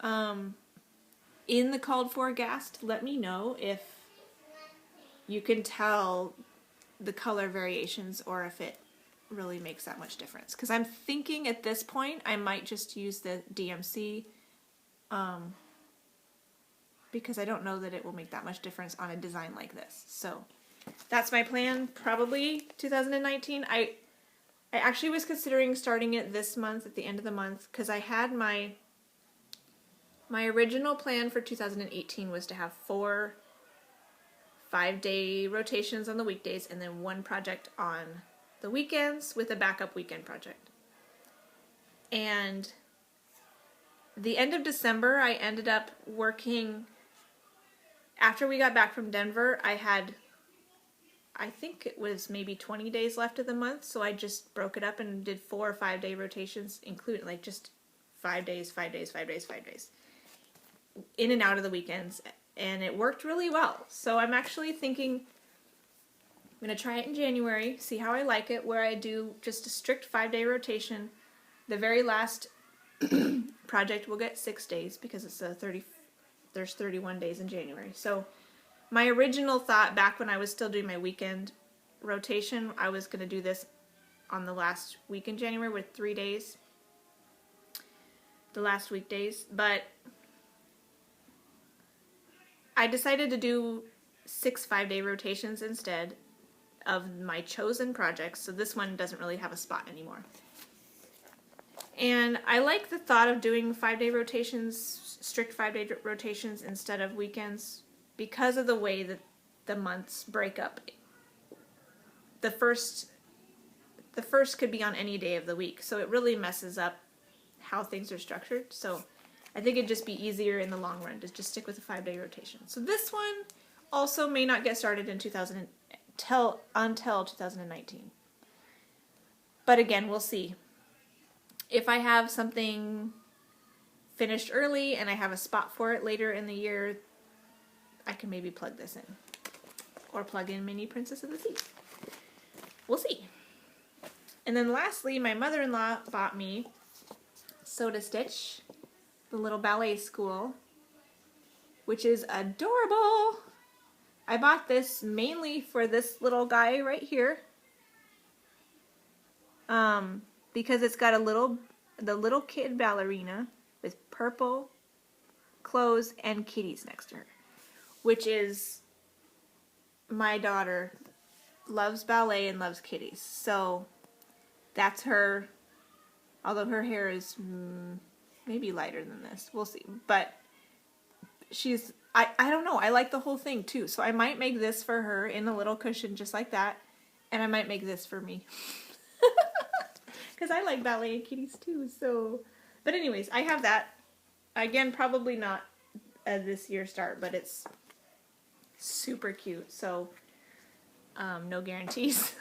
A: in the called for guest, let me know if you can tell the color variations or if it really makes that much difference. Because I'm thinking at this point I might just use the DMC because I don't know that it will make that much difference on a design like this. So that's my plan, probably 2019. I actually was considering starting it this month, at the end of the month, because I had my original plan for 2018 was to have 4 5-day rotations on the weekdays and then 1 project on the weekends with a backup weekend project. And the end of December, I ended up working, after we got back from Denver, I think it was maybe 20 days left of the month, so I just broke it up and did 4 or 5-day rotations, including like just 5 days, 5 days, 5 days, 5 days, in and out of the weekends. And it worked really well. So I'm actually thinking I'm going to try it in January, see how I like it, where I do just a strict 5-day rotation. The very last project will get 6 days because it's there's 31 days in January. So my original thought back when I was still doing my weekend rotation, I was going to do this on the last week in January with 3 days, the last weekdays, but I decided to do 6 5-day rotations instead. of my chosen projects, so this one doesn't really have a spot anymore. And I like the thought of doing 5-day rotations, strict 5-day rotations instead of weekends, because of the way that the months break up. The first could be on any day of the week, so it really messes up how things are structured. So I think it'd just be easier in the long run to just stick with a 5-day rotation. So this one also may not get started in until 2019. But again, we'll see. If I have something finished early and I have a spot for it later in the year, I can maybe plug this in. Or plug in Mini Princess of the Sea. We'll see. And then lastly, my mother-in-law bought me Soda Stitch, the little ballet school, which is adorable. I bought this mainly for this little guy right here. Because it's got the little kid ballerina with purple clothes and kitties next to her, which is, my daughter loves ballet and loves kitties, so that's her, although her hair is maybe lighter than this, we'll see, but she's, I don't know, I like the whole thing too, so I might make this for her in a little cushion just like that, and I might make this for me. Because I like ballet and kitties too, so. But anyways, I have that. Again, probably not this year start, but it's super cute, so no guarantees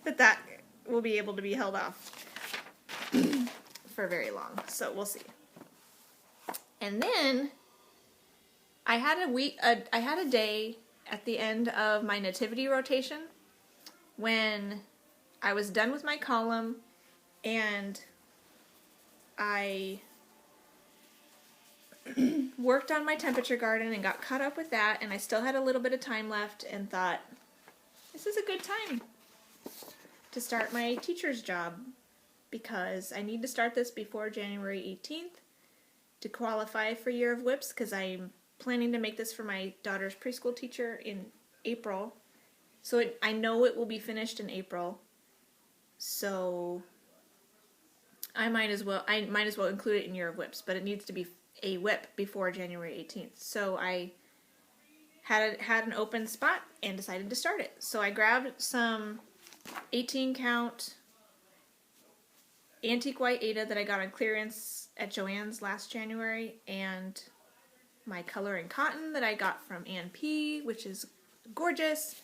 A: that will be able to be held off for very long, so we'll see. And then I had a day at the end of my nativity rotation when I was done with my column and I worked on my temperature garden and got caught up with that, and I still had a little bit of time left and thought, this is a good time to start my teacher's job because I need to start this before January 18th to qualify for Year of Whips, because I'm planning to make this for my daughter's preschool teacher in April. So I know it will be finished in April, so I might as well include it in Year of Whips, but it needs to be a whip before January 18th. So I had an open spot and decided to start it. So I grabbed some 18 count antique white Aida that I got on clearance at Joann's last January, and my color and cotton that I got from Ann P, which is gorgeous.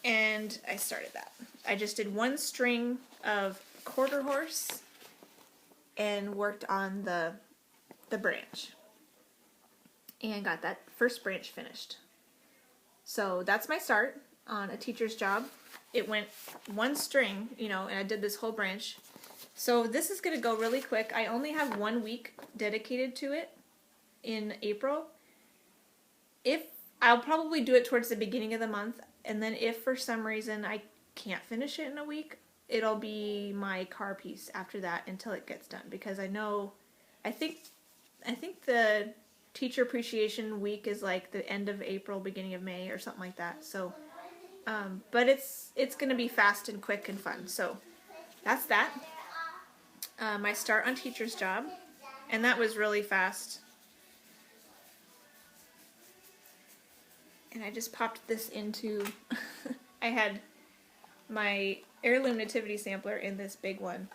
A: And I started that. I just did one string of quarter horse and worked on the branch and got that first branch finished. So that's my start on a teacher's job. It went one string, and I did this whole branch. So this is going to go really quick. I only have 1 week dedicated to it in April. I'll probably do it towards the beginning of the month, and then if for some reason I can't finish it in a week, it'll be my car piece after that until it gets done, because I think the Teacher Appreciation Week is like the end of April, beginning of May, or something like that. So, but it's going to be fast and quick and fun. So that's that. My start on teacher's job, and that was really fast. And I just popped this into, I had my heirloom nativity sampler in this big one,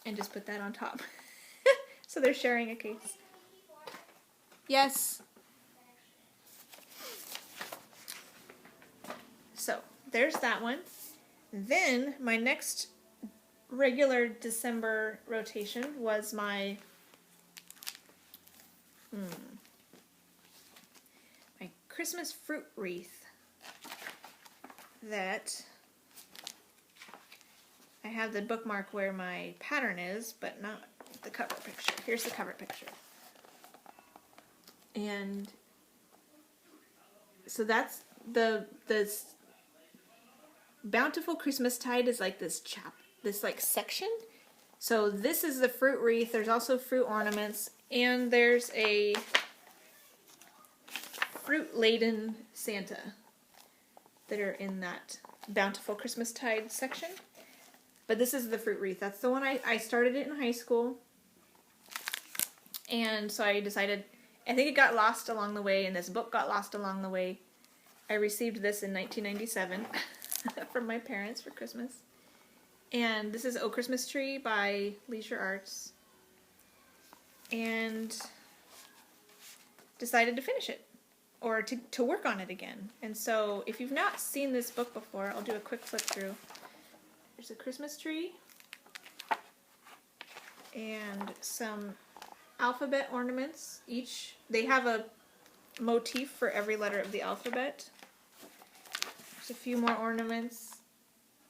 A: and just put that on top. So they're sharing a case. Yes. So there's that one. Then my next regular December rotation was my Christmas fruit wreath that I have the bookmark where my pattern is, but not the cover picture. Here's the cover picture. And so that's this Bountiful Christmas Tide is like this like section. So this is the fruit wreath. There's also fruit ornaments, and there's a fruit-laden Santa. that are in that Bountiful Christmastide section. But this is the fruit wreath. That's the one I started it in high school. And so I decided, I think it got lost along the way, and this book got lost along the way. I received this in 1997 from my parents for Christmas. And this is Oh Christmas Tree by Leisure Arts. And decided to finish it, or to work on it again. And so if you've not seen this book before, I'll do a quick flip through. There's a Christmas tree and some alphabet ornaments. They have a motif for every letter of the alphabet. There's a few more ornaments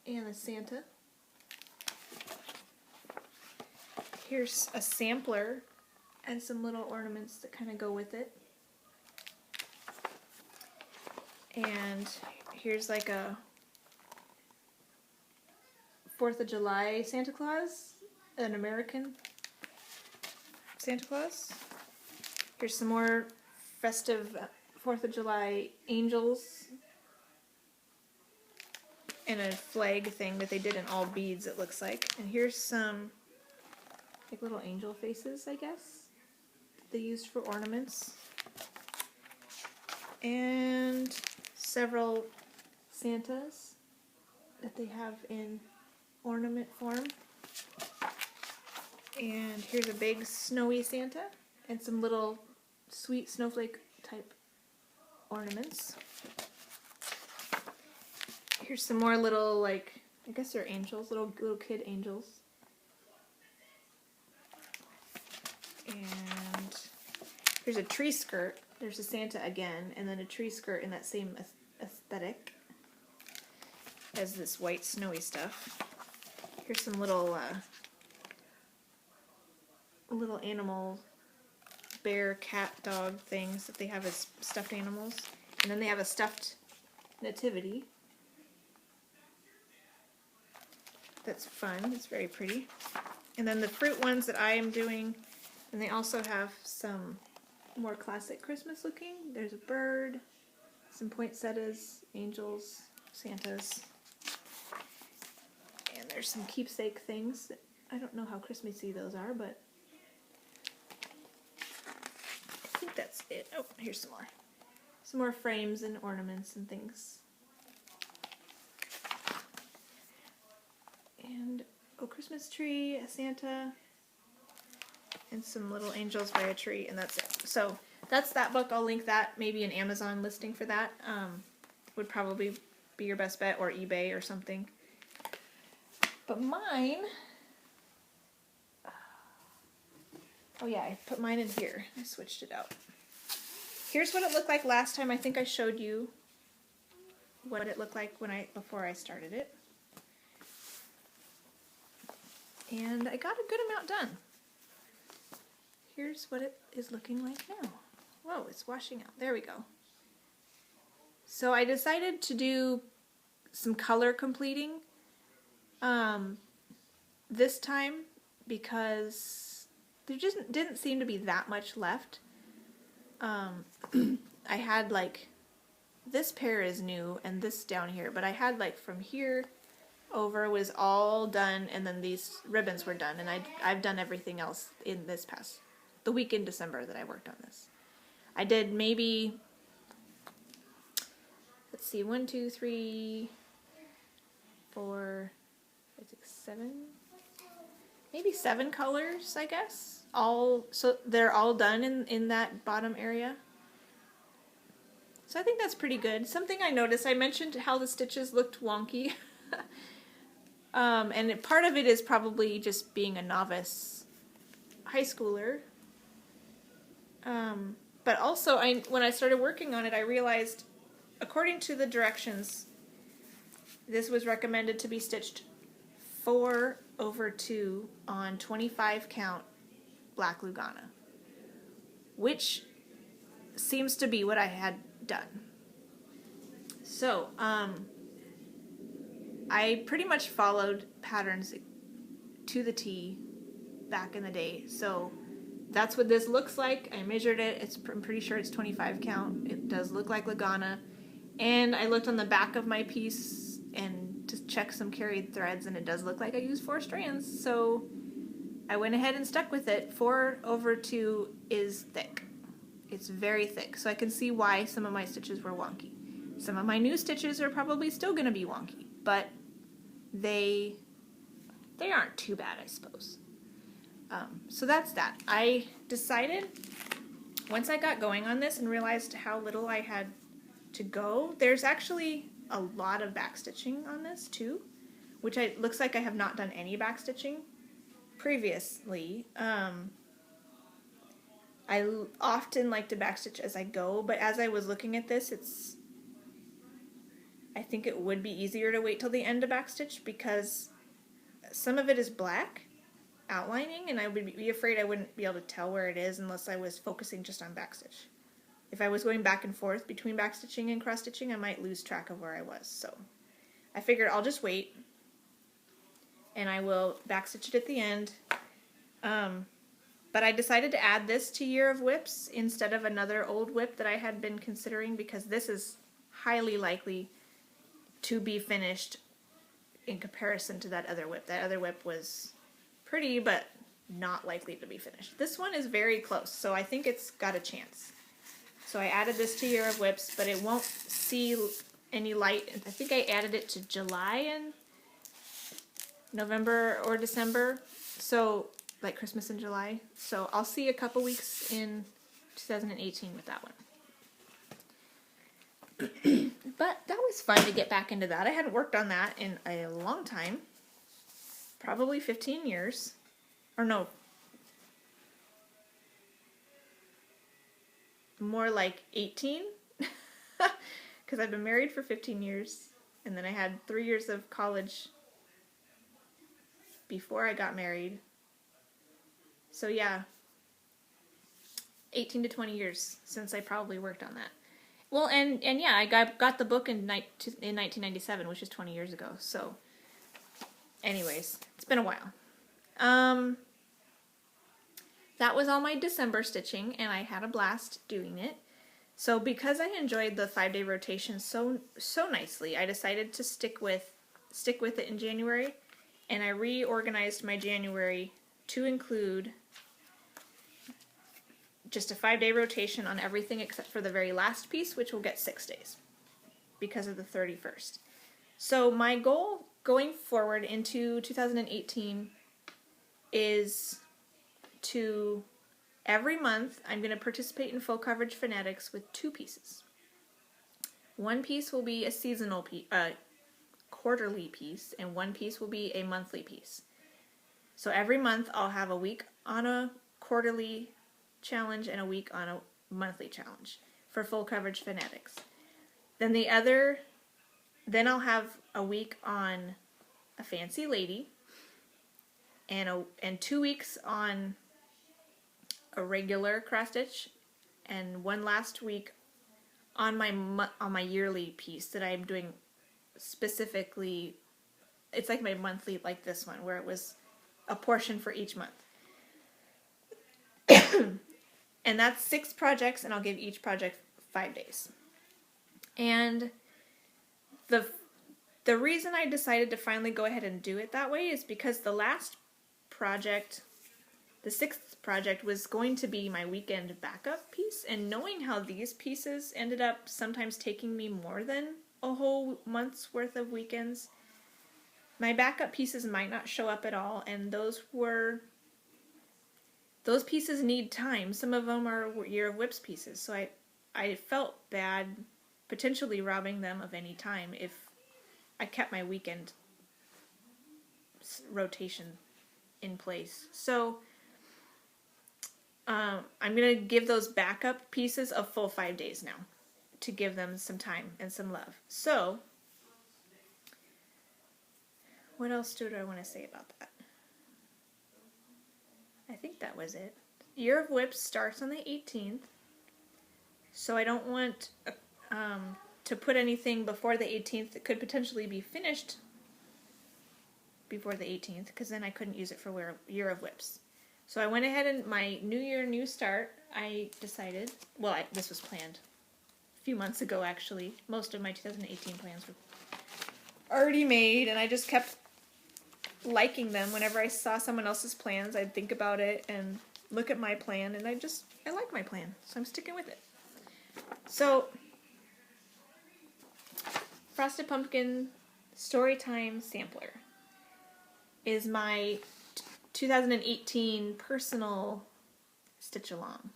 A: and a Santa. Here's a sampler and some little ornaments that kind of go with it. And here's like a 4th of July Santa Claus, an American Santa Claus. Here's some more festive 4th of July angels and a flag thing that they did in all beads, it looks like. And here's some like little angel faces, I guess, that they used for ornaments. And several Santas that they have in ornament form. And here's a big snowy Santa and some little sweet snowflake type ornaments. Here's some more little, like, I guess they're angels, little kid angels. And here's a tree skirt. There's a Santa again, and then a tree skirt in that same aesthetic as this white snowy stuff. Here's some little little animal, bear, cat, dog things that they have as stuffed animals. And then they have a stuffed nativity. That's fun. It's very pretty. And then the fruit ones that I am doing, and they also have some more classic Christmas looking. There's a bird, some poinsettias, angels, Santas, and there's some keepsake things. I don't know how Christmassy those are, but I think that's it. Oh, here's some more. Some more frames and ornaments and things. And a Christmas tree, a Santa, and some little angels by a tree, and that's it. So that's that book. I'll link that. Maybe an Amazon listing for that would probably be your best bet, or eBay or something. But mine, oh yeah, I put mine in here. I switched it out. Here's what it looked like last time. I think I showed you what it looked like before I started it. And I got a good amount done. Here's what it is looking like now. Whoa, it's washing out. There we go. So I decided to do some color completing this time because there just didn't seem to be that much left. I had like, this pair is new and this down here, but I had like from here over was all done, and then these ribbons were done, and I've done everything else in the week in December that I worked on this. I did maybe, let's see, 1, 2, 3, 4, 5, 6, 7, maybe 7 colors, I guess. So they're all done in that bottom area. So I think that's pretty good. Something I noticed, I mentioned how the stitches looked wonky. And part of it is probably just being a novice high schooler. But also, when I started working on it, I realized, according to the directions, this was recommended to be stitched 4/2 on 25 count black Lugana, which seems to be what I had done. So, I pretty much followed patterns to the T back in the day. So that's what this looks like. I measured it. I'm pretty sure it's 25 count. It does look like Lugana. And I looked on the back of my piece and to check some carried threads, and it does look like I used 4 strands, so I went ahead and stuck with it. 4/2 is thick. It's very thick, so I can see why some of my stitches were wonky. Some of my new stitches are probably still going to be wonky, but they aren't too bad, I suppose. So that's that. I decided, once I got going on this and realized how little I had to go, there's actually a lot of backstitching on this too, which looks like I have not done any backstitching previously. I often like to backstitch as I go, but as I was looking at this, I think it would be easier to wait till the end to backstitch because some of it is black outlining, and I would be afraid I wouldn't be able to tell where it is unless I was focusing just on backstitch. If I was going back and forth between backstitching and cross-stitching, I might lose track of where I was. So I figured I'll just wait, and I will backstitch it at the end. But I decided to add this to Year of Whips instead of another old whip that I had been considering, because this is highly likely to be finished in comparison to that other whip. That other whip was pretty, but not likely to be finished. This one is very close, so I think it's got a chance. So I added this to Year of Whips, but it won't see any light. I think I added it to July and November or December, so like Christmas in July. So I'll see a couple weeks in 2018 with that one. But that was fun to get back into that. I hadn't worked on that in a long time. Probably 15 years. Or no. More like 18. Because I've been married for 15 years. And then I had 3 years of college before I got married. So yeah. 18 to 20 years since I probably worked on that. Well, and yeah, I got the book in 1997, which is 20 years ago. So, anyways, it's been a while. That was all my December stitching, and I had a blast doing it. So, because I enjoyed the 5-day rotation so nicely, I decided to stick with it in January, and I reorganized my January to include just a 5-day rotation on everything except for the very last piece, which will get 6 days because of the 31st. So my goal going forward into 2018 is to, every month, I'm going to participate in full coverage phonetics with 2 pieces. One piece will be a seasonal quarterly piece, and one piece will be a monthly piece. So every month I'll have a week on a quarterly challenge and a week on a monthly challenge for full coverage phonetics. Then I'll have a week on a fancy lady, and 2 weeks on a regular cross stitch, and one last week on my yearly piece that I'm doing specifically. It's like my monthly, like this one, where it was a portion for each month. And that's 6 projects, and I'll give each project 5 days. And the reason I decided to finally go ahead and do it that way is because the last project, the 6th project, was going to be my weekend backup piece, and knowing how these pieces ended up sometimes taking me more than a whole month's worth of weekends, my backup pieces might not show up at all, and those pieces need time. Some of them are Year of Whips pieces, so I felt bad potentially robbing them of any time if I kept my weekend rotation in place. So I'm going to give those backup pieces a full 5 days now to give them some time and some love. So what else do I want to say about that? I think that was it. Year of Whips starts on the 18th, so I don't want to put anything before the 18th that could potentially be finished before the 18th, because then I couldn't use it for Year of Whips. So I went ahead and my New Year, New Start, I decided, well, this was planned few months ago, actually. Most of my 2018 plans were already made, and I just kept liking them. Whenever I saw someone else's plans, I'd think about it and look at my plan, and I like my plan, so I'm sticking with it. So, Frosted Pumpkin Storytime Sampler is my 2018 personal stitch-along.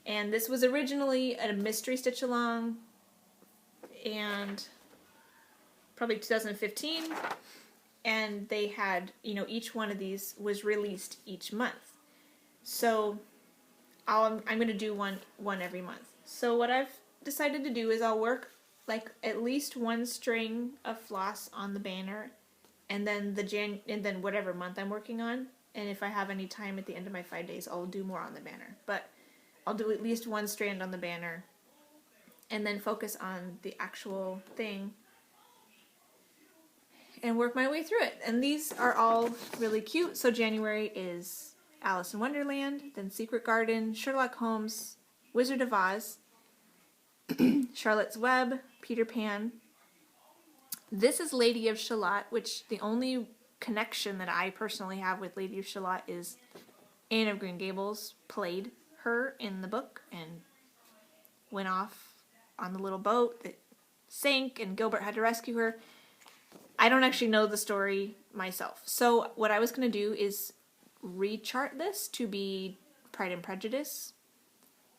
A: And this was originally a mystery stitch-along, and probably 2015, and they had, you know, each one of these was released each month. So I'm going to do one every month. So what I've decided to do is I'll work like at least one string of floss on the banner, and then whatever month I'm working on, and if I have any time at the end of my 5 days, I'll do more on the banner. But I'll do at least one strand on the banner, and then focus on the actual thing and work my way through it. And these are all really cute. So January is Alice in Wonderland, then Secret Garden, Sherlock Holmes, Wizard of Oz, Charlotte's Web, Peter Pan. This is Lady of Shalott, which the only connection that I personally have with Lady of Shalott is Anne of Green Gables played her in the book and went off on the little boat that sank and Gilbert had to rescue her. I don't actually know the story myself. So what I was going to do is rechart this to be Pride and Prejudice,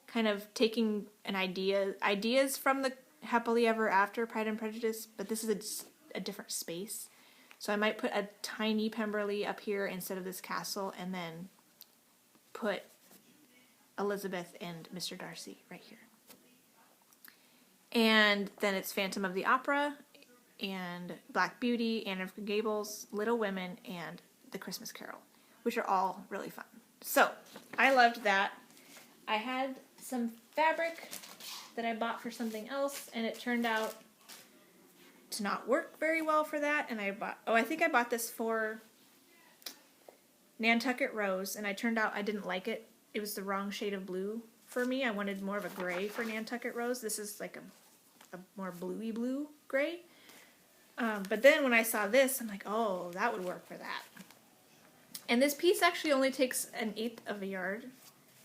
A: kind of taking ideas from the Happily Ever After Pride and Prejudice, but this is a different space. So I might put a tiny Pemberley up here instead of this castle, and then put Elizabeth and Mr. Darcy right here. And then it's Phantom of the Opera, and Black Beauty, Anne of Green Gables, Little Women, and The Christmas Carol, which are all really fun. So, I loved that. I had some fabric that I bought for something else, and it turned out to not work very well for that, and I think I bought this for Nantucket Rose, and I turned out I didn't like it. It was the wrong shade of blue for me. I wanted more of a gray for Nantucket Rose. This is like a more bluey blue gray. But then when I saw this, I'm like, oh, that would work for that. And this piece actually only takes 1/8 of a yard,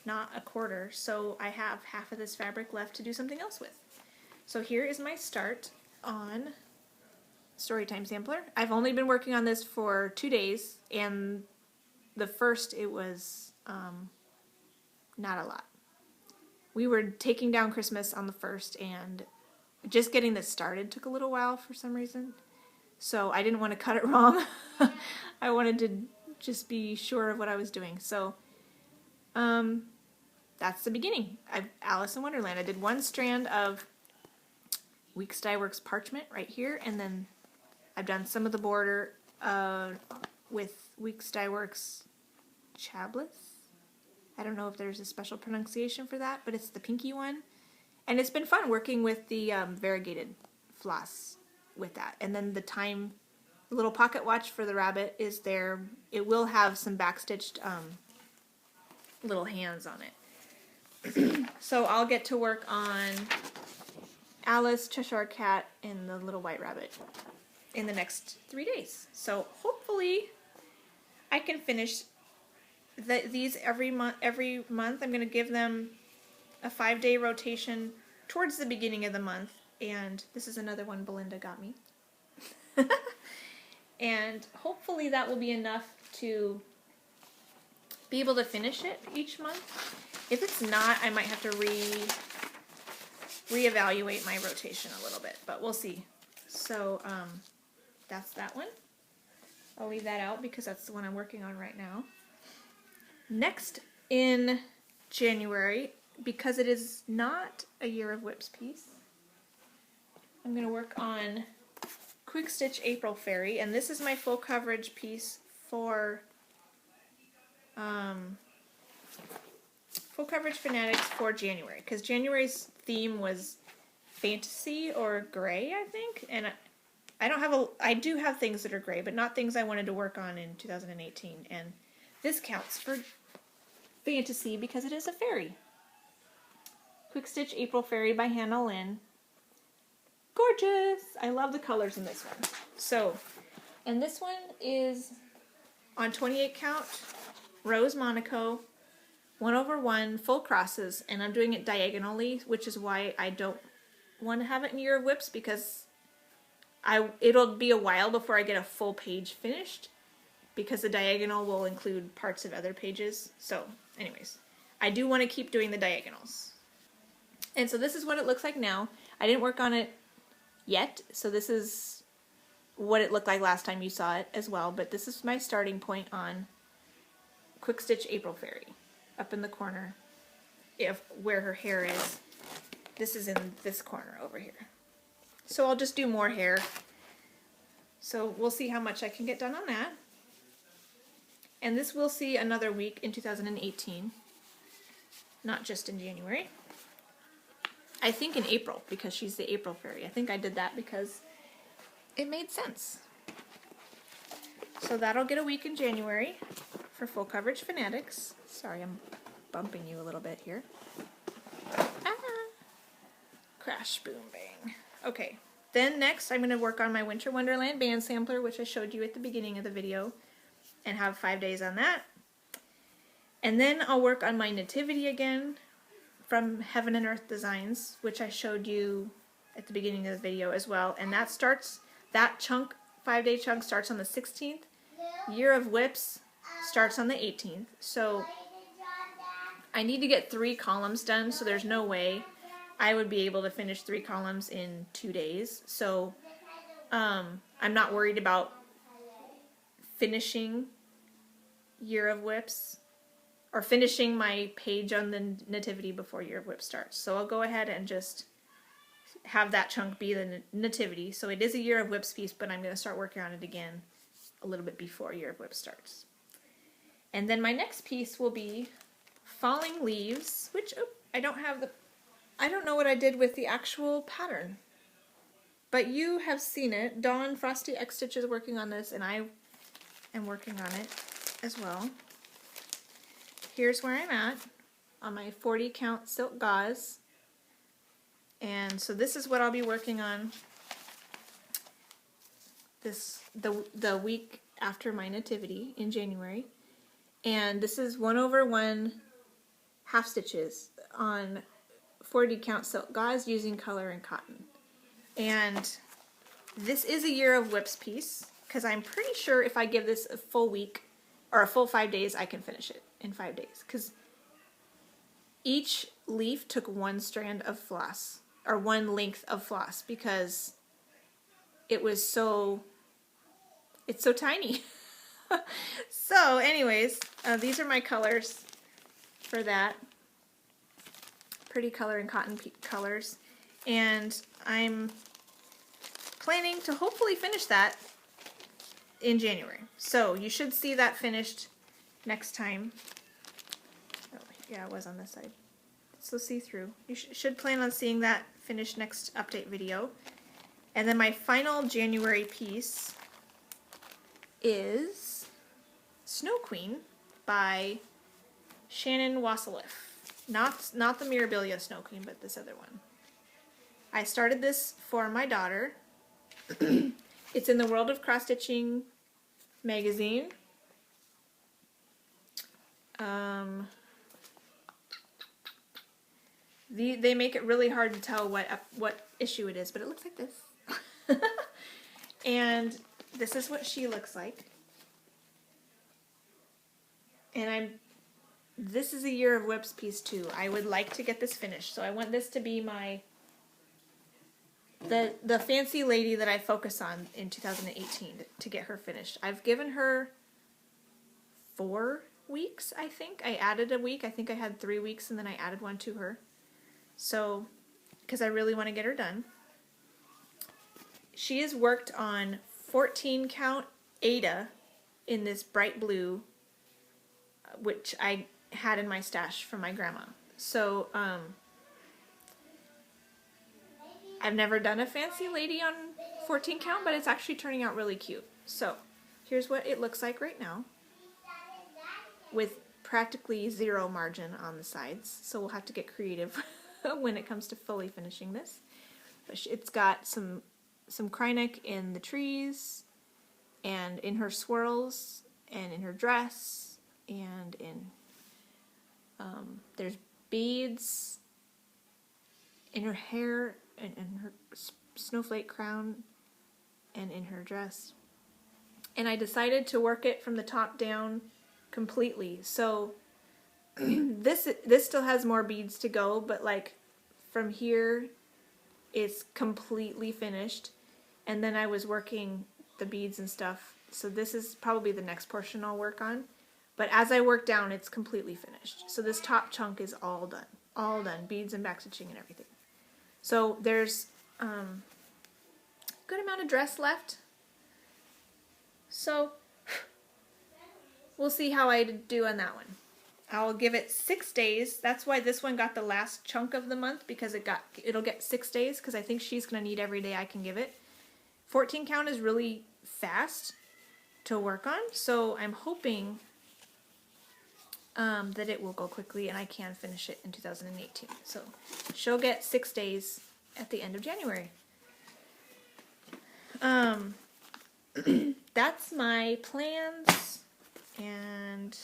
A: not a quarter, so I have half of this fabric left to do something else with. So here is my start on Storytime Sampler. I've only been working on this for 2 days, and the first it was not a lot. We were taking down Christmas on the 1st, and just getting this started took a little while for some reason. So I didn't want to cut it wrong. I wanted to just be sure of what I was doing. So that's the beginning. Alice in Wonderland. I did one strand of Weeks Dye Works parchment right here, and then I've done some of the border with Weeks Dye Works Chablis. I don't know if there's a special pronunciation for that, but it's the pinky one. And it's been fun working with the variegated floss with that. And then the little pocket watch for the rabbit is there. It will have some backstitched little hands on it. So I'll get to work on Alice, Cheshire Cat, and the little white rabbit in the next 3 days. So hopefully I can finish these every month. I'm going to give them a 5-day rotation towards the beginning of the month, and this is another one Belinda got me. And hopefully that will be enough to be able to finish it each month. If it's not, I might have to reevaluate my rotation a little bit, but we'll see. So that's that one. I'll leave that out because that's the one I'm working on right now. Next in January, because it is not a Year of Whips piece, I'm going to work on Quick Stitch April Fairy, and this is my full coverage piece for Full Coverage Fanatics for January, because January's theme was fantasy or gray, I think, and I do have things that are gray, but not things I wanted to work on in 2018, and this counts for fantasy because it is a fairy Quick Stitch April Fairy by Hannah Lynn. Gorgeous! I love the colors in this one. So, and this one is on 28 count, Rose Monaco, 1/1, full crosses, and I'm doing it diagonally, which is why I don't want to have it in Year of Whips, because it'll be a while before I get a full page finished, because the diagonal will include parts of other pages. So, anyways, I do want to keep doing the diagonals. And so this is what it looks like now. I didn't work on it yet, so this is what it looked like last time you saw it as well, but this is my starting point on Quick Stitch April Fairy, up in the corner, where her hair is. This is in this corner over here. So I'll just do more hair. So we'll see how much I can get done on that. And this will see another week in 2018, not just in January. I think in April, because she's the April Fairy. I think I did that because it made sense. So that'll get a week in January for Full Coverage Fanatics. Sorry, I'm bumping you a little bit here. Ah. Crash, boom, bang. Okay, then next I'm going to work on my Winter Wonderland band sampler, which I showed you at the beginning of the video, and have 5 days on that. And then I'll work on my Nativity again from Heaven and Earth Designs, which I showed you at the beginning of the video as well. And that starts, that chunk, 5-day chunk starts on the 16th. Year of Whips starts on the 18th. So I need to get 3 columns done, so there's no way I would be able to finish 3 columns in 2 days. So I'm not worried about finishing Year of Whips, or finishing my page on the Nativity before Year of Whips starts. So I'll go ahead and just have that chunk be the Nativity. So it is a Year of Whips piece, but I'm going to start working on it again a little bit before Year of Whips starts. And then my next piece will be Falling Leaves, which I don't know what I did with the actual pattern. But you have seen it. Dawn Frosty X Stitch is working on this, and I am working on it as well. Here's where I'm at on my 40 count silk gauze. And so this is what I'll be working on the week after my Nativity in January. And this is 1/1 half stitches on 40 count silk gauze using color and cotton. And this is a Year of Whips piece, because I'm pretty sure if I give this a full week or a full 5 days, I can finish it in 5 days, because each leaf took 1 strand of floss, or 1 length of floss, because it's so tiny. So anyways, these are my colors for that. Pretty color and cotton colors. And I'm planning to hopefully finish that in January. So you should see that finished next time. Oh, yeah, it was on this side. So see-through. You should plan on seeing that finished next update video. And then my final January piece is Snow Queen by Shannon Wasseliff. Not the Mirabilia Snow Queen, but this other one. I started this for my daughter. It's in the World of Cross Stitching magazine. They make it really hard to tell what issue it is, but it looks like this. And this is what she looks like. And this is a Year of Whips piece too. I would like to get this finished, so I want this to be the fancy lady that I focus on in 2018 to get her finished. I've given her 4 weeks, I think. I added a week. I think I had 3 weeks, and then I added 1 to her. So, because I really want to get her done. She has worked on 14 count Ada in this bright blue, which I had in my stash from my grandma. So, I've never done a fancy lady on 14 count, but it's actually turning out really cute. So, here's what it looks like right now, with practically 0 margin on the sides. So we'll have to get creative when it comes to fully finishing this. But it's got some Krynic in the trees, and in her swirls, and in her dress, and in there's beads in her hair, and in her snowflake crown, and in her dress. And I decided to work it from the top down completely. So this still has more beads to go, but like from here it's completely finished. And then I was working the beads and stuff. So this is probably the next portion I'll work on. But as I work down, it's completely finished. So this top chunk is all done. All done. Beads and back stitching and everything. So there's a good amount of dress left. So we'll see how I do on that one. I'll give it 6 days. That's why this one got the last chunk of the month, because it'll get 6 days, because I think she's going to need every day I can give it. 14 count is really fast to work on, so I'm hoping that it will go quickly and I can finish it in 2018. So she'll get 6 days at the end of January. That's my plans, and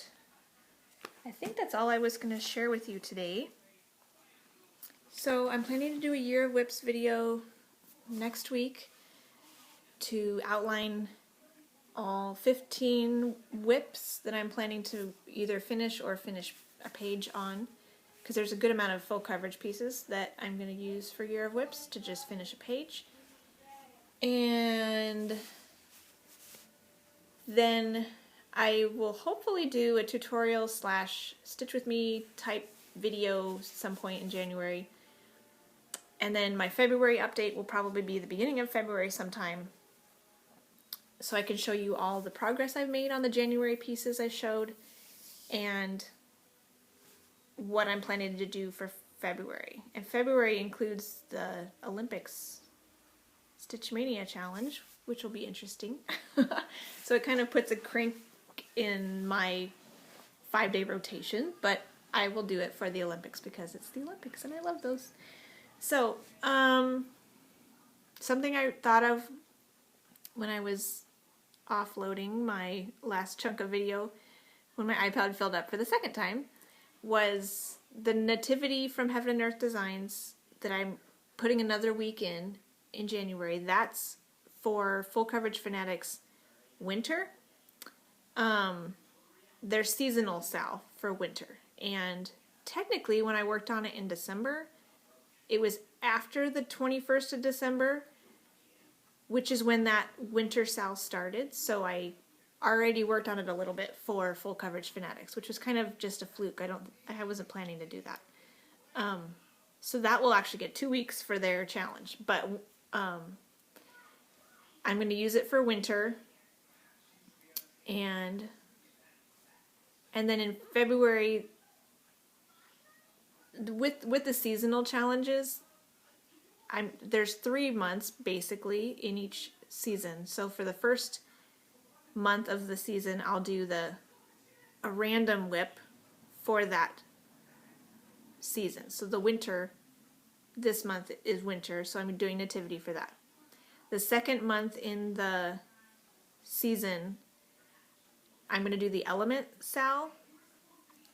A: I think that's all I was going to share with you today. So I'm planning to do a Year of Whips video next week to outline all 15 whips that I'm planning to either finish or finish a page on, because there's a good amount of full coverage pieces that I'm going to use for Year of Whips to just finish a page. And then I will hopefully do a tutorial / stitch with me type video some point in January. And then my February update will probably be the beginning of February sometime, so I can show you all the progress I've made on the January pieces I showed and what I'm planning to do for February. And February includes the Olympics Stitch Mania Challenge, which will be interesting. So it kind of puts a crank in my 5-day rotation, but I will do it for the Olympics because it's the Olympics and I love those. So, something I thought of when I was offloading my last chunk of video, when my iPad filled up for the second time, was the Nativity from Heaven and Earth Designs that I'm putting another week in January. That's for Full Coverage Fanatics winter. They're seasonal Sal for winter. And technically when I worked on it in December, it was after the 21st of December, which is when that winter Sal started. So I already worked on it a little bit for Full Coverage Fanatics, which was kind of just a fluke. I wasn't planning to do that. So that will actually get 2 weeks for their challenge, but I'm going to use it for winter, and then in February, with the seasonal challenges, there's 3 months basically in each season. So for the first month of the season, I'll do a random whip for that season. So the winter, this month is winter, so I'm doing Nativity for that. The second month in the season, I'm going to do the Element Sal,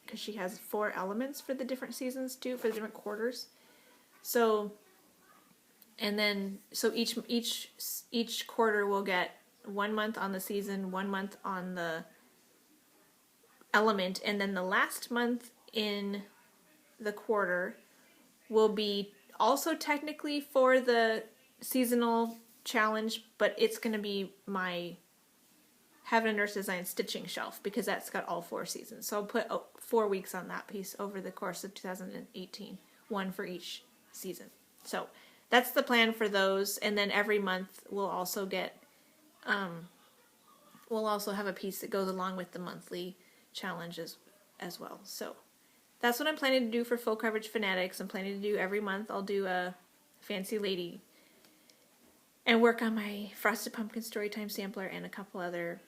A: because she has 4 elements for the different seasons too, for the different quarters. So, and then, so each quarter will get 1 month on the season, 1 month on the element, and then the last month in the quarter will be also technically for the seasonal challenge, but it's going to be my Heaven and Earth Design stitching shelf, because that's got all 4 seasons. So I'll put 4 weeks on that piece over the course of 2018, 1 for each season. So that's the plan for those, and then every month we'll also get, we'll also have a piece that goes along with the monthly challenges as well. So that's what I'm planning to do for Full Coverage Fanatics. I'm planning to do every month. I'll do a Fancy Lady and work on my Frosted Pumpkin Storytime sampler and a couple other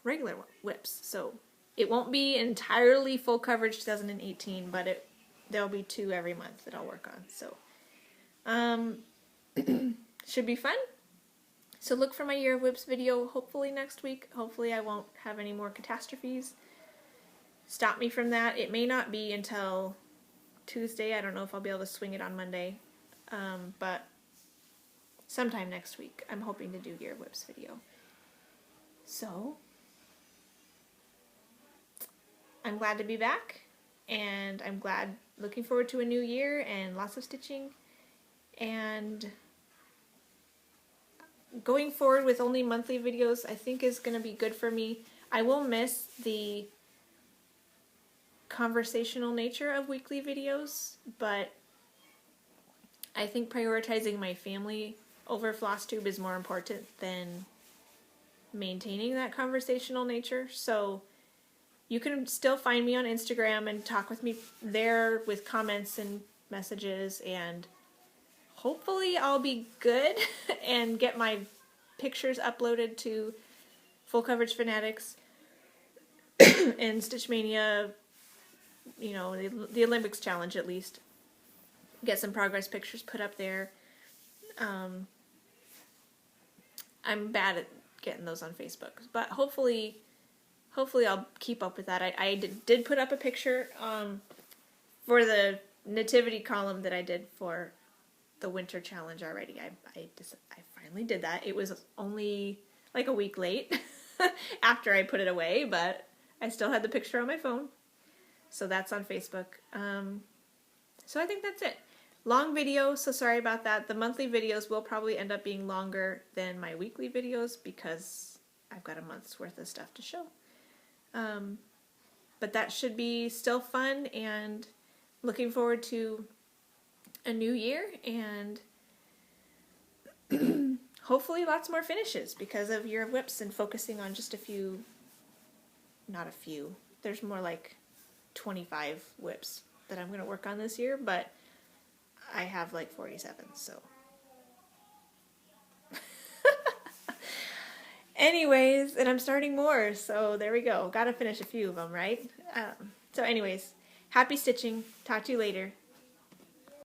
A: regular whips. So it won't be entirely full coverage 2018, but there'll be 2 every month that I'll work on. So, should be fun. So look for my Year of Whips video hopefully next week. Hopefully I won't have any more catastrophes stop me from that. It may not be until Tuesday. I don't know if I'll be able to swing it on Monday. But sometime next week I'm hoping to do Year of Whips video. So I'm glad to be back, and I'm looking forward to a new year and lots of stitching, and going forward with only monthly videos I think is going to be good for me. I will miss the conversational nature of weekly videos, but I think prioritizing my family over Flosstube is more important than maintaining that conversational nature. So you can still find me on Instagram and talk with me there with comments and messages, and hopefully I'll be good and get my pictures uploaded to Full Coverage Fanatics and Stitch Mania, you know, the Olympics challenge at least. Get some progress pictures put up there. I'm bad at getting those on Facebook, but hopefully I'll keep up with that. I did put up a picture for the nativity column that I did for the winter challenge already. I finally did that. It was only like a week late after I put it away, but I still had the picture on my phone. So that's on Facebook. So I think that's it. Long video, so sorry about that. The monthly videos will probably end up being longer than my weekly videos because I've got a month's worth of stuff to show. But that should be still fun, and looking forward to a new year, and hopefully lots more finishes because of Year of Whips and focusing on just a few, not a few, there's more like 25 whips that I'm going to work on this year, but I have like 47, so. Anyways, and I'm starting more, so there we go. Gotta finish a few of them, right? So anyways, happy stitching. Talk to you later.